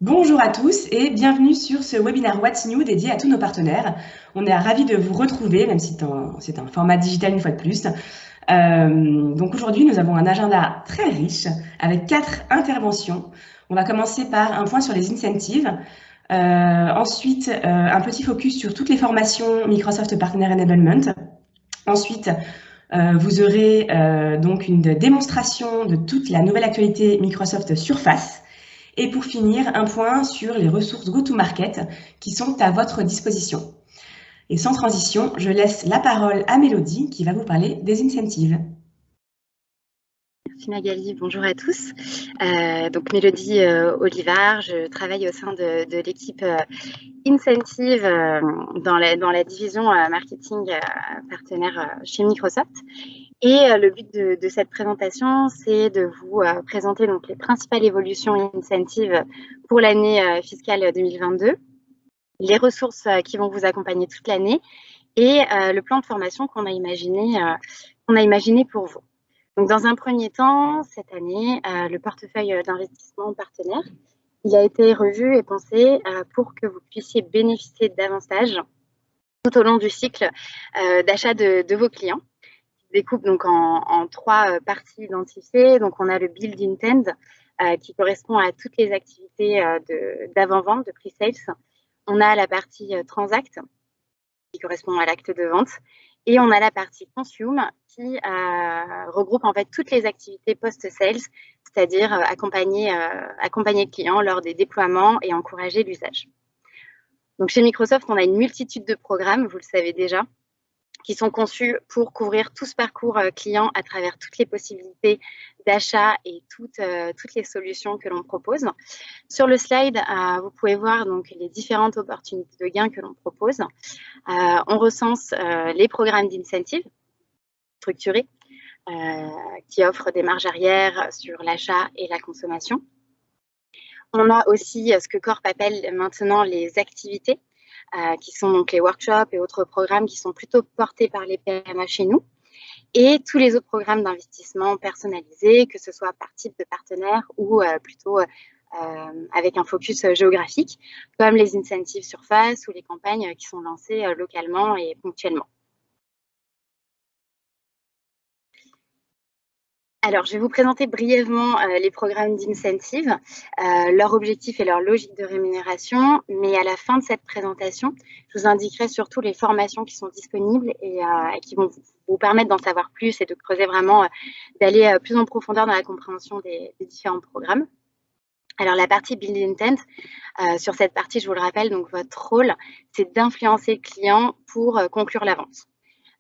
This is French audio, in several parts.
Bonjour à tous et bienvenue sur ce webinaire What's New dédié à tous nos partenaires. On est ravis de vous retrouver, même si c'est un format digital une fois de plus. Donc aujourd'hui, nous avons un agenda très riche avec 4 interventions. On va commencer par un point sur les incentives. Ensuite, un petit focus sur toutes les formations Microsoft Partner Enablement. Ensuite, vous aurez donc une démonstration de toute la nouvelle actualité Microsoft Surface. Et pour finir, un point sur les ressources go-to-market qui sont à votre disposition. Et sans transition, je laisse la parole à Mélodie qui va vous parler des incentives. Merci Magali, bonjour à tous. Donc Mélodie Olivard, je travaille au sein de l'équipe Incentive dans la division marketing partenaire chez Microsoft. Et le but de cette présentation, c'est de vous présenter donc les principales évolutions Incentive pour l'année fiscale 2022, les ressources qui vont vous accompagner toute l'année et le plan de formation qu'on a imaginé pour vous. Donc, dans un premier temps, cette année, le portefeuille d'investissement partenaire, il a été revu et pensé pour que vous puissiez bénéficier d'avantages tout au long du cycle d'achat de vos clients. Il découpe donc en 3 parties identifiées. Donc, on a le Build Intent qui correspond à toutes les activités d'avant-vente, de pre-sales. On a la partie Transact qui correspond à l'acte de vente. Et on a la partie Consume qui regroupe en fait toutes les activités post-sales, c'est-à-dire accompagner le client lors des déploiements et encourager l'usage. Donc chez Microsoft, on a une multitude de programmes, vous le savez déjà, qui sont conçus pour couvrir tout ce parcours client à travers toutes les possibilités d'achat et toutes les solutions que l'on propose. Sur le slide, vous pouvez voir donc les différentes opportunités de gains que l'on propose. On recense les programmes d'incentive structurés qui offrent des marges arrière sur l'achat et la consommation. On a aussi ce que Corp appelle maintenant les activités, qui sont donc les workshops et autres programmes qui sont plutôt portés par les PMA chez nous. Et tous les autres programmes d'investissement personnalisés, que ce soit par type de partenaire ou plutôt avec un focus géographique, comme les incentives surface ou les campagnes qui sont lancées localement et ponctuellement. Alors, je vais vous présenter brièvement les programmes d'incentive, leur objectif et leur logique de rémunération, mais à la fin de cette présentation, je vous indiquerai surtout les formations qui sont disponibles et qui vont vous permettre d'en savoir plus et de creuser vraiment, d'aller plus en profondeur dans la compréhension des différents programmes. Alors, la partie Build Intent, sur cette partie, je vous le rappelle, donc votre rôle, c'est d'influencer le client pour conclure la vente.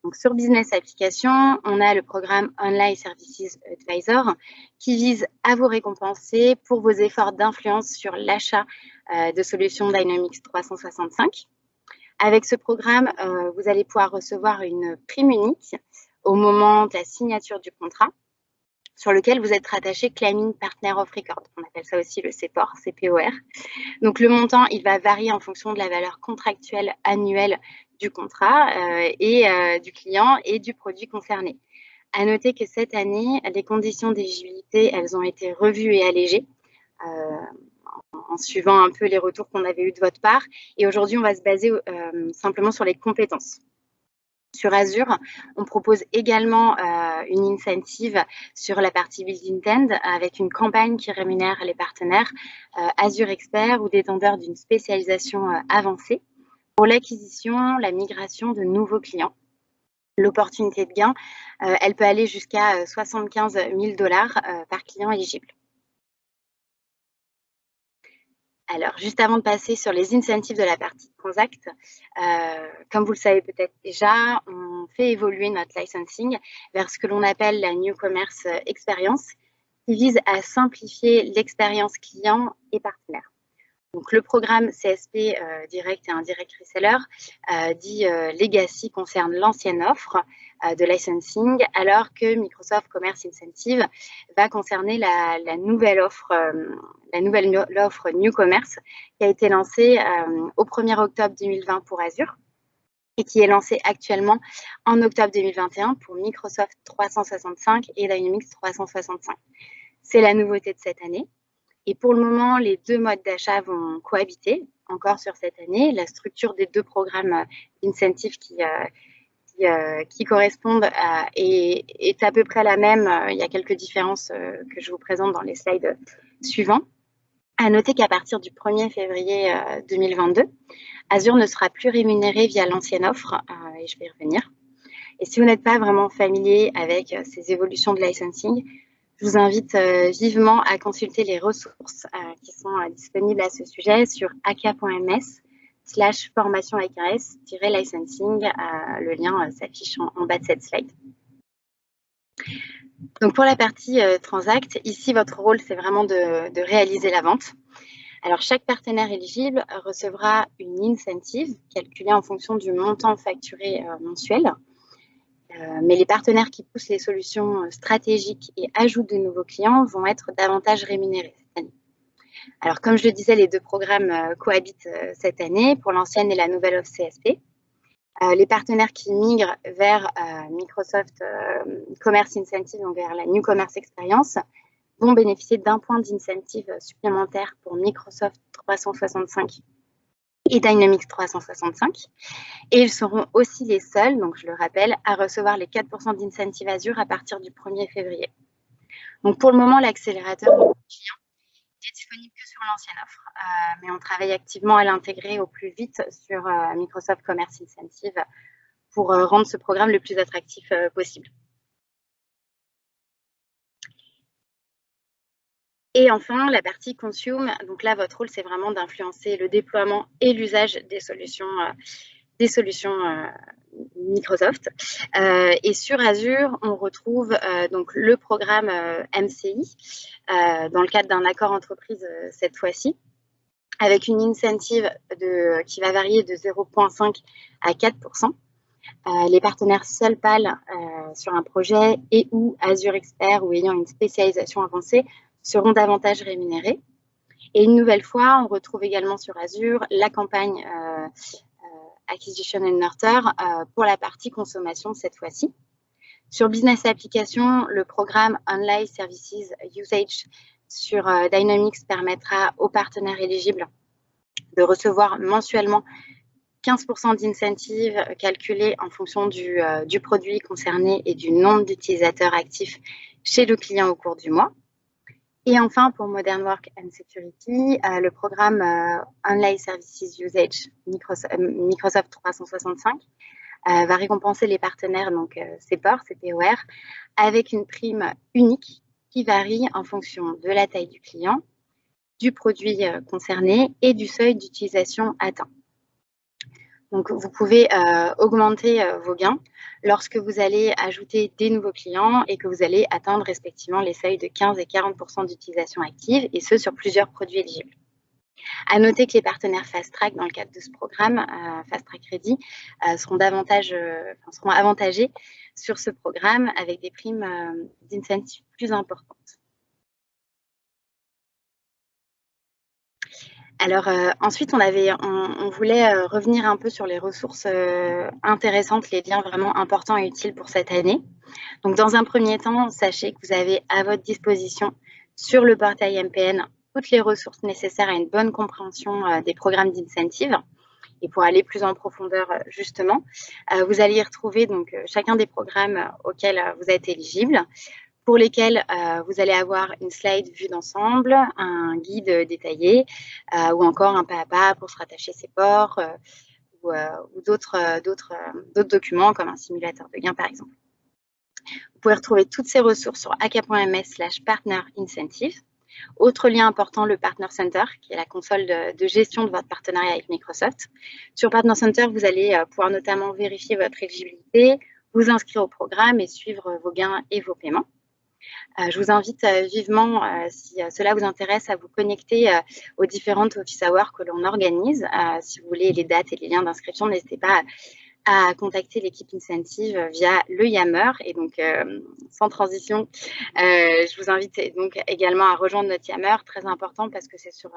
Donc, sur Business Application, on a le programme Online Services Advisor qui vise à vous récompenser pour vos efforts d'influence sur l'achat de solutions Dynamics 365. Avec ce programme, vous allez pouvoir recevoir une prime unique au moment de la signature du contrat sur lequel vous êtes rattaché Claiming Partner of Record. On appelle ça aussi le CPOR, CPOR. Donc, le montant, il va varier en fonction de la valeur contractuelle annuelle du contrat et du client et du produit concerné. À noter que cette année, les conditions d'éligibilité, elles ont été revues et allégées en suivant un peu les retours qu'on avait eus de votre part. Et aujourd'hui, on va se baser simplement sur les compétences. Sur Azure, on propose également une incentive sur la partie Build Intent avec une campagne qui rémunère les partenaires Azure Experts ou détenteurs d'une spécialisation avancée pour l'acquisition, la migration de nouveaux clients. L'opportunité de gain, elle peut aller jusqu'à 75 000 $ par client éligible. Alors, juste avant de passer sur les incentives de la partie Transact, comme vous le savez peut-être déjà, on fait évoluer notre licensing vers ce que l'on appelle la New Commerce Experience, qui vise à simplifier l'expérience client et partenaire. Donc, le programme CSP Direct et Indirect Reseller dit Legacy concerne l'ancienne offre de licensing, alors que Microsoft Commerce Incentive va concerner la nouvelle offre New Commerce qui a été lancée au 1er octobre 2020 pour Azure et qui est lancée actuellement en octobre 2021 pour Microsoft 365 et Dynamics 365. C'est la nouveauté de cette année. Et pour le moment, les deux modes d'achat vont cohabiter encore sur cette année. La structure des deux programmes d'incentive qui correspondent est à peu près la même. Il y a quelques différences que je vous présente dans les slides suivants. À noter qu'à partir du 1er février 2022, Azure ne sera plus rémunéré via l'ancienne offre, et je vais y revenir. Et si vous n'êtes pas vraiment familier avec ces évolutions de licensing, je vous invite vivement à consulter les ressources qui sont disponibles à ce sujet sur aka.ms/formation avec un S-licensing. Le lien s'affiche en bas de cette slide. Donc pour la partie Transact, ici votre rôle c'est vraiment de réaliser la vente. Alors chaque partenaire éligible recevra une incentive calculée en fonction du montant facturé mensuel. Mais les partenaires qui poussent les solutions stratégiques et ajoutent de nouveaux clients vont être davantage rémunérés cette année. Alors, comme je le disais, les deux programmes cohabitent cette année pour l'ancienne et la nouvelle offre CSP. Les partenaires qui migrent vers Microsoft Commerce Incentive, donc vers la New Commerce Experience, vont bénéficier d'un point d'incentive supplémentaire pour Microsoft 365 et Dynamics 365. Et ils seront aussi les seuls, donc je le rappelle, à recevoir les 4% d'incentive Azure à partir du 1er février. Donc pour le moment, l'accélérateur client est disponible que sur l'ancienne offre, mais on travaille activement à l'intégrer au plus vite sur Microsoft Commerce Incentive pour rendre ce programme le plus attractif possible. Et enfin, la partie consume. Donc là, votre rôle, c'est vraiment d'influencer le déploiement et l'usage des solutions Microsoft. Et sur Azure, on retrouve donc le programme MCI dans le cadre d'un accord entreprise cette fois-ci, avec une incentive qui va varier de 0,5 à 4%. Les partenaires seuls PAL sur un projet et ou Azure Expert ou ayant une spécialisation avancée seront davantage rémunérés. Et une nouvelle fois, on retrouve également sur Azure la campagne Acquisition and Nurture pour la partie consommation cette fois-ci. Sur Business Application, le programme Online Services Usage sur Dynamics permettra aux partenaires éligibles de recevoir mensuellement 15% d'incentive calculés en fonction du produit concerné et du nombre d'utilisateurs actifs chez le client au cours du mois. Et enfin, pour Modern Work and Security, le programme Online Services Usage Microsoft 365 va récompenser les partenaires, donc CPOR, avec une prime unique qui varie en fonction de la taille du client, du produit concerné et du seuil d'utilisation atteint. Donc, vous pouvez augmenter vos gains lorsque vous allez ajouter des nouveaux clients et que vous allez atteindre respectivement les seuils de 15 et 40% d'utilisation active, et ce, sur plusieurs produits éligibles. À noter que les partenaires Fast Track, dans le cadre de ce programme, Fast Track Ready, seront avantagés sur ce programme avec des primes d'incentive plus importantes. Alors ensuite, on voulait revenir un peu sur les ressources intéressantes, les liens vraiment importants et utiles pour cette année. Donc dans un premier temps, sachez que vous avez à votre disposition sur le portail MPN toutes les ressources nécessaires à une bonne compréhension des programmes d'incentive. Et pour aller plus en profondeur, justement, vous allez y retrouver donc chacun des programmes auxquels vous êtes éligible, pour lesquels vous allez avoir une slide vue d'ensemble, un guide détaillé ou encore un pas à pas pour se rattacher ses ports ou d'autres documents comme un simulateur de gain par exemple. Vous pouvez retrouver toutes ces ressources sur aka.ms/partner incentive. Autre lien important, le Partner Center, qui est la console de gestion de votre partenariat avec Microsoft. Sur Partner Center, vous allez pouvoir notamment vérifier votre éligibilité, vous inscrire au programme et suivre vos gains et vos paiements. Je vous invite vivement, si cela vous intéresse, à vous connecter aux différentes office hours que l'on organise. Si vous voulez les dates et les liens d'inscription, n'hésitez pas à contacter l'équipe Incentive via le Yammer. Et donc, sans transition, je vous invite donc également à rejoindre notre Yammer, très important parce que c'est sur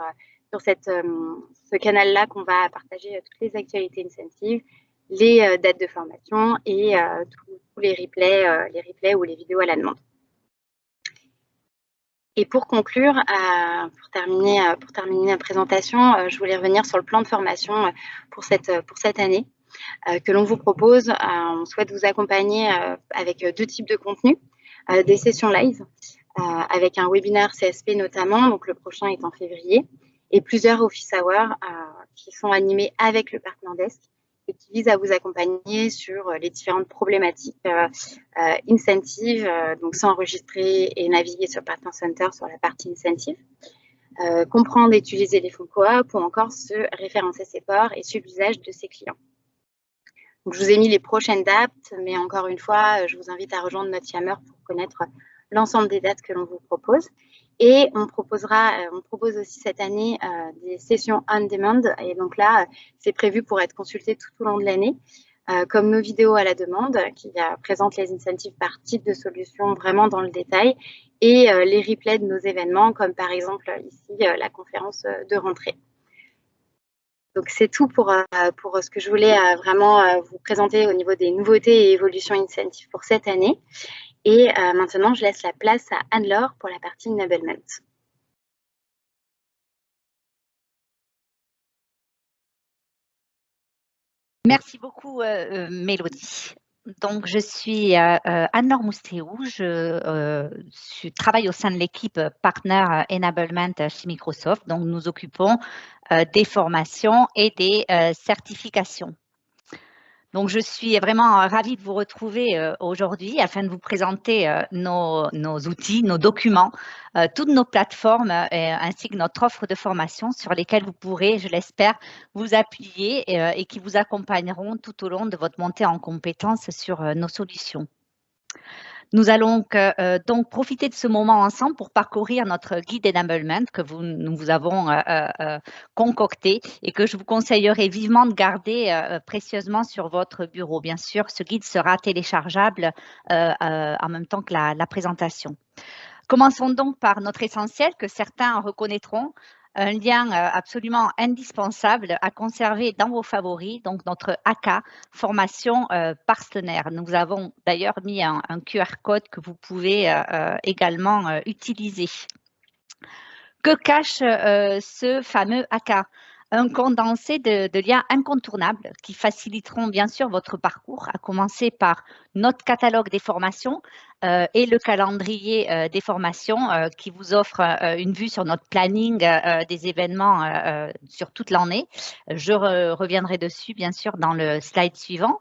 ce canal-là qu'on va partager toutes les actualités Incentive, les dates de formation et tous les replays ou les vidéos à la demande. Et pour conclure, pour terminer la présentation, je voulais revenir sur le plan de formation pour cette année que l'on vous propose. On souhaite vous accompagner avec 2 types de contenus, des sessions live avec un webinaire CSP notamment, donc le prochain est en février, et plusieurs office hours qui sont animés avec le Partner Desk et qui visent à vous accompagner sur les différentes problématiques incentives, donc s'enregistrer et naviguer sur Partner Center sur la partie incentive, comprendre et utiliser les fonds coop ou encore se référencer ses ports et suivre l'usage de ses clients. Donc, je vous ai mis les prochaines dates, mais encore une fois, je vous invite à rejoindre notre Yammer pour connaître l'ensemble des dates que l'on vous propose. Et on propose aussi cette année des sessions on demand. Et donc là, c'est prévu pour être consulté tout au long de l'année, comme nos vidéos à la demande qui présentent les incentives par type de solution vraiment dans le détail et les replays de nos événements, comme par exemple ici la conférence de rentrée. Donc, c'est tout pour ce que je voulais vraiment vous présenter au niveau des nouveautés et évolutions incentives pour cette année. Et maintenant, je laisse la place à Anne-Laure pour la partie enablement. Merci beaucoup, Mélodie. Donc, je suis Anne-Laure Moustéou, je travaille au sein de l'équipe Partner Enablement chez Microsoft. Donc, nous occupons des formations et des certifications. Donc, je suis vraiment ravie de vous retrouver aujourd'hui afin de vous présenter nos outils, nos documents, toutes nos plateformes ainsi que notre offre de formation sur lesquelles vous pourrez, je l'espère, vous appuyer et qui vous accompagneront tout au long de votre montée en compétences sur nos solutions. Nous allons donc profiter de ce moment ensemble pour parcourir notre guide enablement que nous vous avons concocté et que je vous conseillerais vivement de garder précieusement sur votre bureau. Bien sûr, ce guide sera téléchargeable en même temps que la présentation. Commençons donc par notre essentiel que certains reconnaîtront, un lien absolument indispensable à conserver dans vos favoris, donc notre AK, formation partenaire. Nous avons d'ailleurs mis un QR code que vous pouvez également utiliser. Que cache ce fameux AK ? Un condensé de liens incontournables qui faciliteront bien sûr votre parcours, à commencer par notre catalogue des formations et le calendrier des formations qui vous offre une vue sur notre planning des événements sur toute l'année. Je reviendrai dessus bien sûr dans le slide suivant.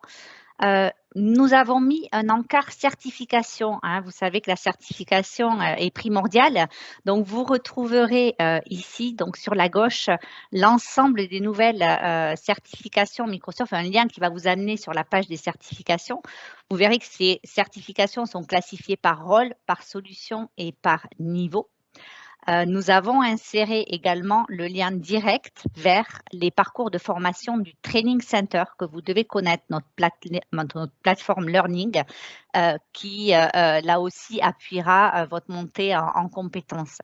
Nous avons mis un encart certification. Vous savez que la certification est primordiale. Donc, vous retrouverez ici, donc sur la gauche, l'ensemble des nouvelles certifications Microsoft, un lien qui va vous amener sur la page des certifications. Vous verrez que ces certifications sont classifiées par rôle, par solution et par niveau. Nous avons inséré également le lien direct vers les parcours de formation du Training Center que vous devez connaître, notre plateforme Learning qui là aussi appuiera votre montée en compétences.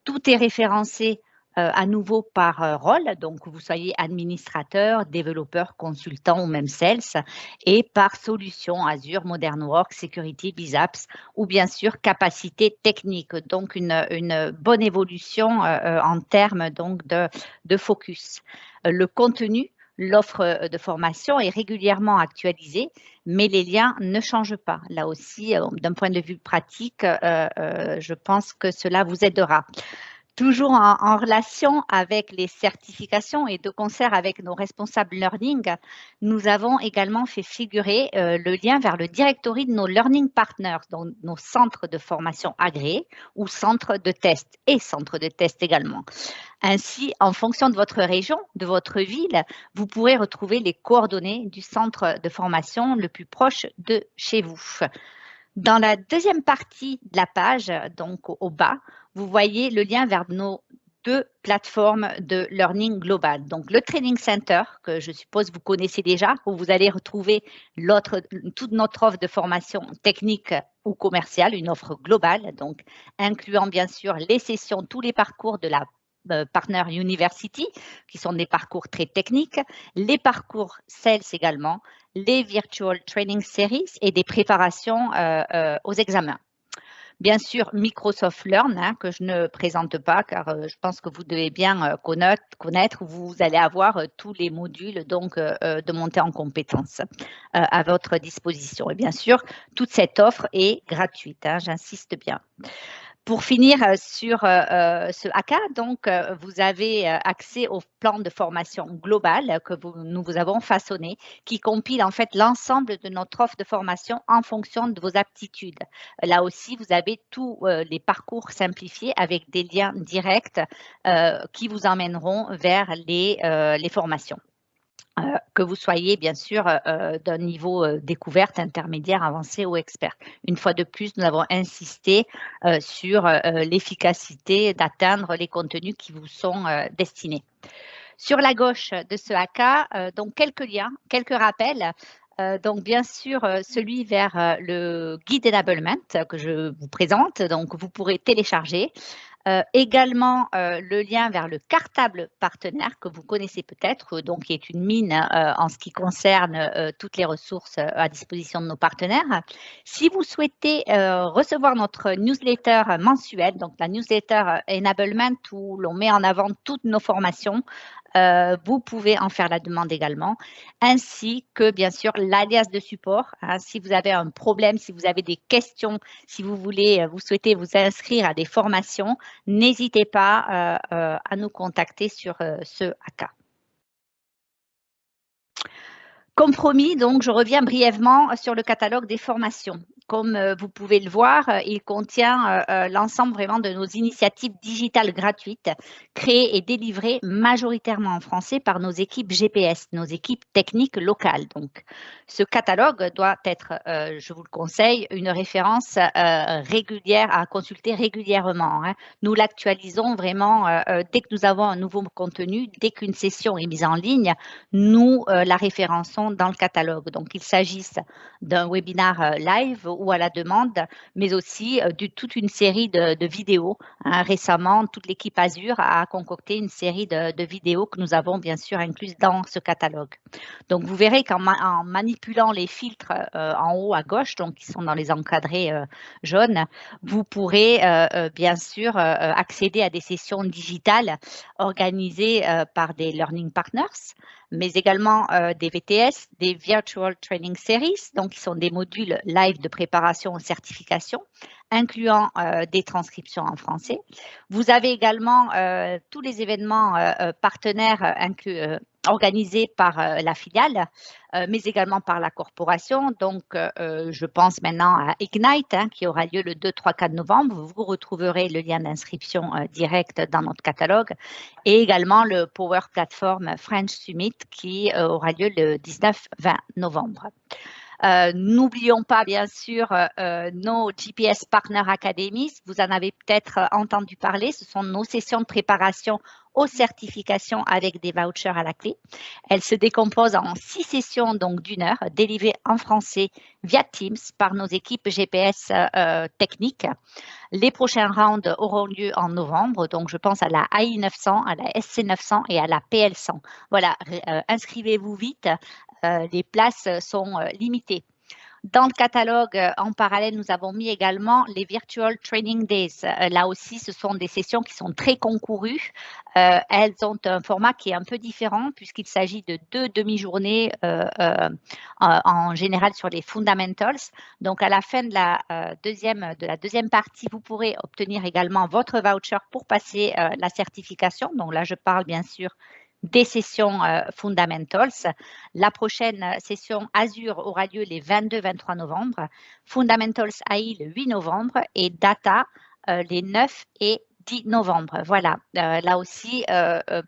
Tout est référencé à nouveau par rôle, donc que vous soyez administrateur, développeur, consultant ou même sales, et par solution Azure, Modern Work, Security, BizApps ou bien sûr capacité technique. Donc une bonne évolution en termes donc de focus. Le contenu, l'offre de formation est régulièrement actualisée, mais les liens ne changent pas. Là aussi, d'un point de vue pratique, je pense que cela vous aidera. Toujours en relation avec les certifications et de concert avec nos responsables learning, nous avons également fait figurer le lien vers le directory de nos learning partners, donc nos centres de formation agréés ou centres de test et centres de test également. Ainsi, en fonction de votre région, de votre ville, vous pourrez retrouver les coordonnées du centre de formation le plus proche de chez vous. Dans la deuxième partie de la page, donc au bas, vous voyez le lien vers nos deux plateformes de learning global. Donc, le Training Center, que je suppose vous connaissez déjà, où vous allez retrouver toute notre offre de formation technique ou commerciale, une offre globale, donc incluant bien sûr les sessions, tous les parcours de la Partner University, qui sont des parcours très techniques, les parcours sales également, les Virtual Training Series et des préparations aux examens. Bien sûr, Microsoft Learn, hein, que je ne présente pas car je pense que vous devez bien connaître. Vous allez avoir tous les modules donc, de montée en compétences à votre disposition. Et bien sûr, toute cette offre est gratuite, hein, j'insiste bien. Pour finir sur ce haka, donc, vous avez accès au plan de formation global que nous vous avons façonné, qui compile en fait l'ensemble de notre offre de formation en fonction de vos aptitudes. Là aussi, vous avez tous les parcours simplifiés avec des liens directs qui vous emmèneront vers les formations. Que vous soyez bien sûr d'un niveau découverte, intermédiaire, avancé ou expert. Une fois de plus, nous avons insisté sur l'efficacité d'atteindre les contenus qui vous sont destinés. Sur la gauche de ce haka, donc quelques liens, quelques rappels. Donc, bien sûr, celui vers le guide enablement que je vous présente, donc vous pourrez télécharger. Également, le lien vers le cartable partenaire que vous connaissez peut-être, donc qui est une mine en ce qui concerne toutes les ressources à disposition de nos partenaires. Si vous souhaitez recevoir notre newsletter mensuelle, donc la newsletter Enablement où l'on met en avant toutes nos formations, vous pouvez en faire la demande également, ainsi que bien sûr l'alias de support. Hein, si vous avez un problème, si vous avez des questions, si vous souhaitez vous inscrire à des formations, n'hésitez pas à nous contacter sur ce haka. Comme promis, donc, je reviens brièvement sur le catalogue des formations. Comme vous pouvez le voir, il contient l'ensemble vraiment de nos initiatives digitales gratuites créées et délivrées majoritairement en français par nos équipes GPS, nos équipes techniques locales. Donc, ce catalogue doit être, je vous le conseille, une référence régulière à consulter régulièrement. Hein. Nous l'actualisons vraiment dès que nous avons un nouveau contenu, dès qu'une session est mise en ligne, nous la référençons dans le catalogue. Donc, il s'agisse d'un webinaire live ou à la demande, mais aussi de toute une série de vidéos. Hein. Récemment, toute l'équipe Azure a concocté une série de vidéos que nous avons bien sûr incluses dans ce catalogue. Donc, vous verrez qu'en manipulant les filtres en haut à gauche, donc qui sont dans les encadrés jaunes, vous pourrez bien sûr accéder à des sessions digitales organisées par des learning partners, mais également des VTS, des Virtual Training Series, donc qui sont des modules live de préparation aux certifications, incluant des transcriptions en français. Vous avez également tous les événements partenaires organisés par la filiale, mais également par la corporation. Donc, je pense maintenant à Ignite, hein, qui aura lieu le 2, 3, 4 novembre. Vous retrouverez le lien d'inscription direct dans notre catalogue et également le Power Platform French Summit qui aura lieu le 19-20 novembre. N'oublions pas, bien sûr, nos GPS Partner Academies. Vous en avez peut-être entendu parler. Ce sont nos sessions de préparation aux certifications avec des vouchers à la clé. Elles se décomposent en 6 sessions donc d'1 heure, délivrées en français via Teams par nos équipes GPS techniques. Les prochains rounds auront lieu en novembre, donc je pense à la AI 900, à la SC 900 et à la PL 100. Voilà, inscrivez-vous vite, les places sont limitées. Dans le catalogue, en parallèle, nous avons mis également les Virtual Training Days. Là aussi, ce sont des sessions qui sont très concourues. Elles ont un format qui est un peu différent puisqu'il s'agit de 2 demi-journées en général sur les fundamentals. Donc, à la fin de la deuxième partie, vous pourrez obtenir également votre voucher pour passer la certification. Donc là, je parle bien sûr des sessions Fundamentals. La prochaine session Azure aura lieu les 22-23 novembre, Fundamentals AI le 8 novembre et Data les 9 et 10 novembre. Voilà, là aussi,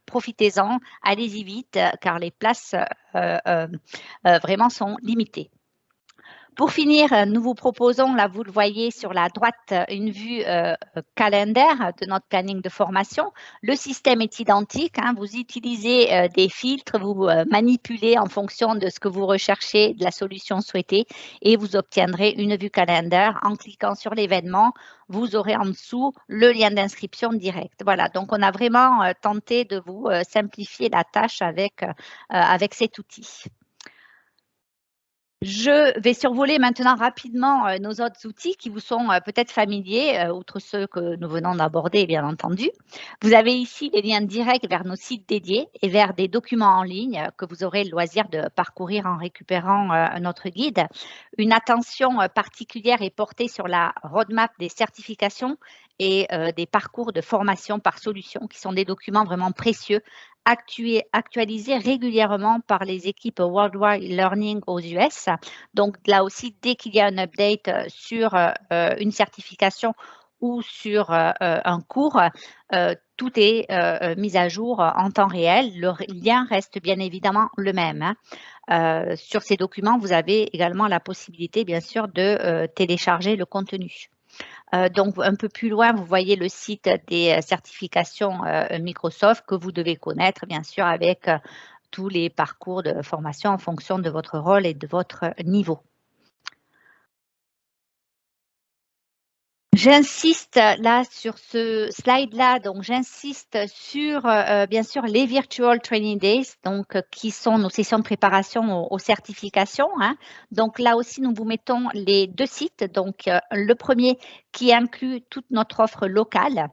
profitez-en, allez-y vite car les places vraiment sont limitées. Pour finir, nous vous proposons, là vous le voyez sur la droite, une vue calendaire de notre planning de formation. Le système est identique, hein, vous utilisez des filtres, vous manipulez en fonction de ce que vous recherchez, de la solution souhaitée et vous obtiendrez une vue calendaire en cliquant sur l'événement. Vous aurez en dessous le lien d'inscription direct. Voilà, donc on a vraiment tenté de vous simplifier la tâche avec cet outil. Je vais survoler maintenant rapidement nos autres outils qui vous sont peut-être familiers, outre ceux que nous venons d'aborder, bien entendu. Vous avez ici des liens directs vers nos sites dédiés et vers des documents en ligne que vous aurez le loisir de parcourir en récupérant notre guide. Une attention particulière est portée sur la roadmap des certifications et des parcours de formation par solution, qui sont des documents vraiment précieux, actualisés régulièrement par les équipes Worldwide Learning aux US. Donc là aussi, dès qu'il y a un update sur une certification ou sur un cours, tout est mis à jour en temps réel. Le lien reste bien évidemment le même. Sur ces documents, vous avez également la possibilité, bien sûr, de télécharger le contenu. Donc, un peu plus loin, vous voyez le site des certifications Microsoft que vous devez connaître, bien sûr, avec tous les parcours de formation en fonction de votre rôle et de votre niveau. J'insiste là sur ce slide-là, donc j'insiste sur bien sûr les Virtual Training Days, donc qui sont nos sessions de préparation aux certifications. Donc là aussi, nous vous mettons les deux sites. Donc le premier qui inclut toute notre offre locale.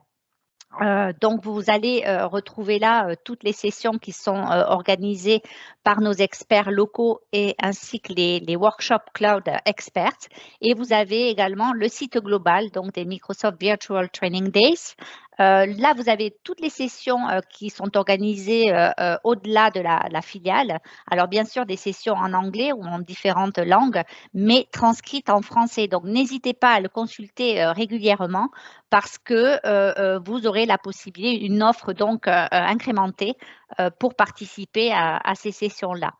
Donc, vous allez retrouver là toutes les sessions qui sont organisées par nos experts locaux et ainsi que les workshops Cloud Experts. Et vous avez également le site global, donc des Microsoft Virtual Training Days. Là, vous avez toutes les sessions qui sont organisées au-delà de la filiale. Alors, bien sûr, des sessions en anglais ou en différentes langues, mais transcrites en français. Donc, n'hésitez pas à le consulter régulièrement parce que vous aurez la possibilité, une offre donc incrémentée pour participer à ces sessions-là.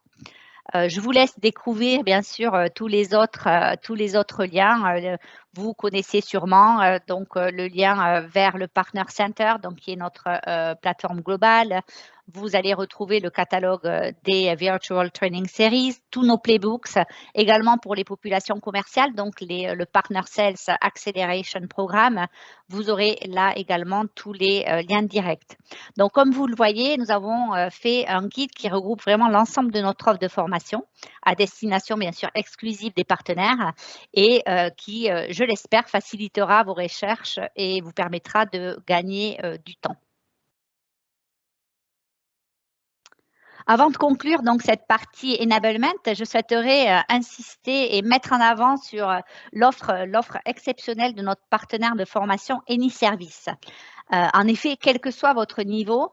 Je vous laisse découvrir bien sûr tous les autres liens. Vous connaissez sûrement donc le lien vers le Partner Center, donc qui est notre plateforme globale. Vous allez retrouver le catalogue des Virtual Training Series, tous nos playbooks, également pour les populations commerciales, donc le Partner Sales Acceleration Programme. Vous aurez là également tous les liens directs. Donc, comme vous le voyez, nous avons fait un guide qui regroupe vraiment l'ensemble de notre offre de formation à destination, bien sûr, exclusive des partenaires et qui, je l'espère, facilitera vos recherches et vous permettra de gagner du temps. Avant de conclure donc cette partie enablement, je souhaiterais insister et mettre en avant sur l'offre exceptionnelle de notre partenaire de formation Eni Service. En effet, quel que soit votre niveau,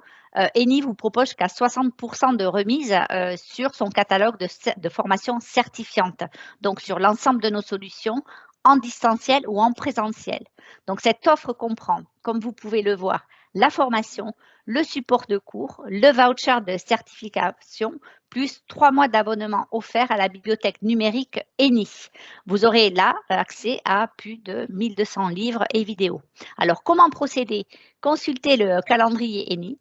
Eni vous propose jusqu'à 60% de remise sur son catalogue de formation certifiante, donc sur l'ensemble de nos solutions en distanciel ou en présentiel. Donc cette offre comprend, comme vous pouvez le voir, la formation, le support de cours, le voucher de certification, plus 3 mois d'abonnement offert à la bibliothèque numérique Eni. Vous aurez là accès à plus de 1200 livres et vidéos. Alors, comment procéder? Consultez le calendrier Eni.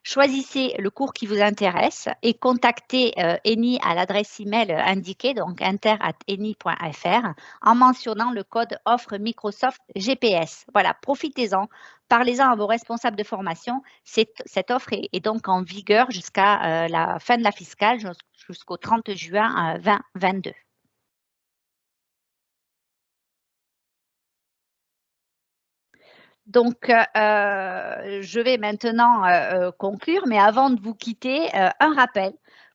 Choisissez le cours qui vous intéresse et contactez Eni à l'adresse email indiquée, donc inter@eni.fr, en mentionnant le code offre Microsoft GPS. Voilà, profitez-en, parlez-en à vos responsables de formation. Cette offre est donc en vigueur jusqu'à la fin de la fiscale, jusqu'au 30 juin 2022. Donc, je vais maintenant conclure, mais avant de vous quitter, un rappel.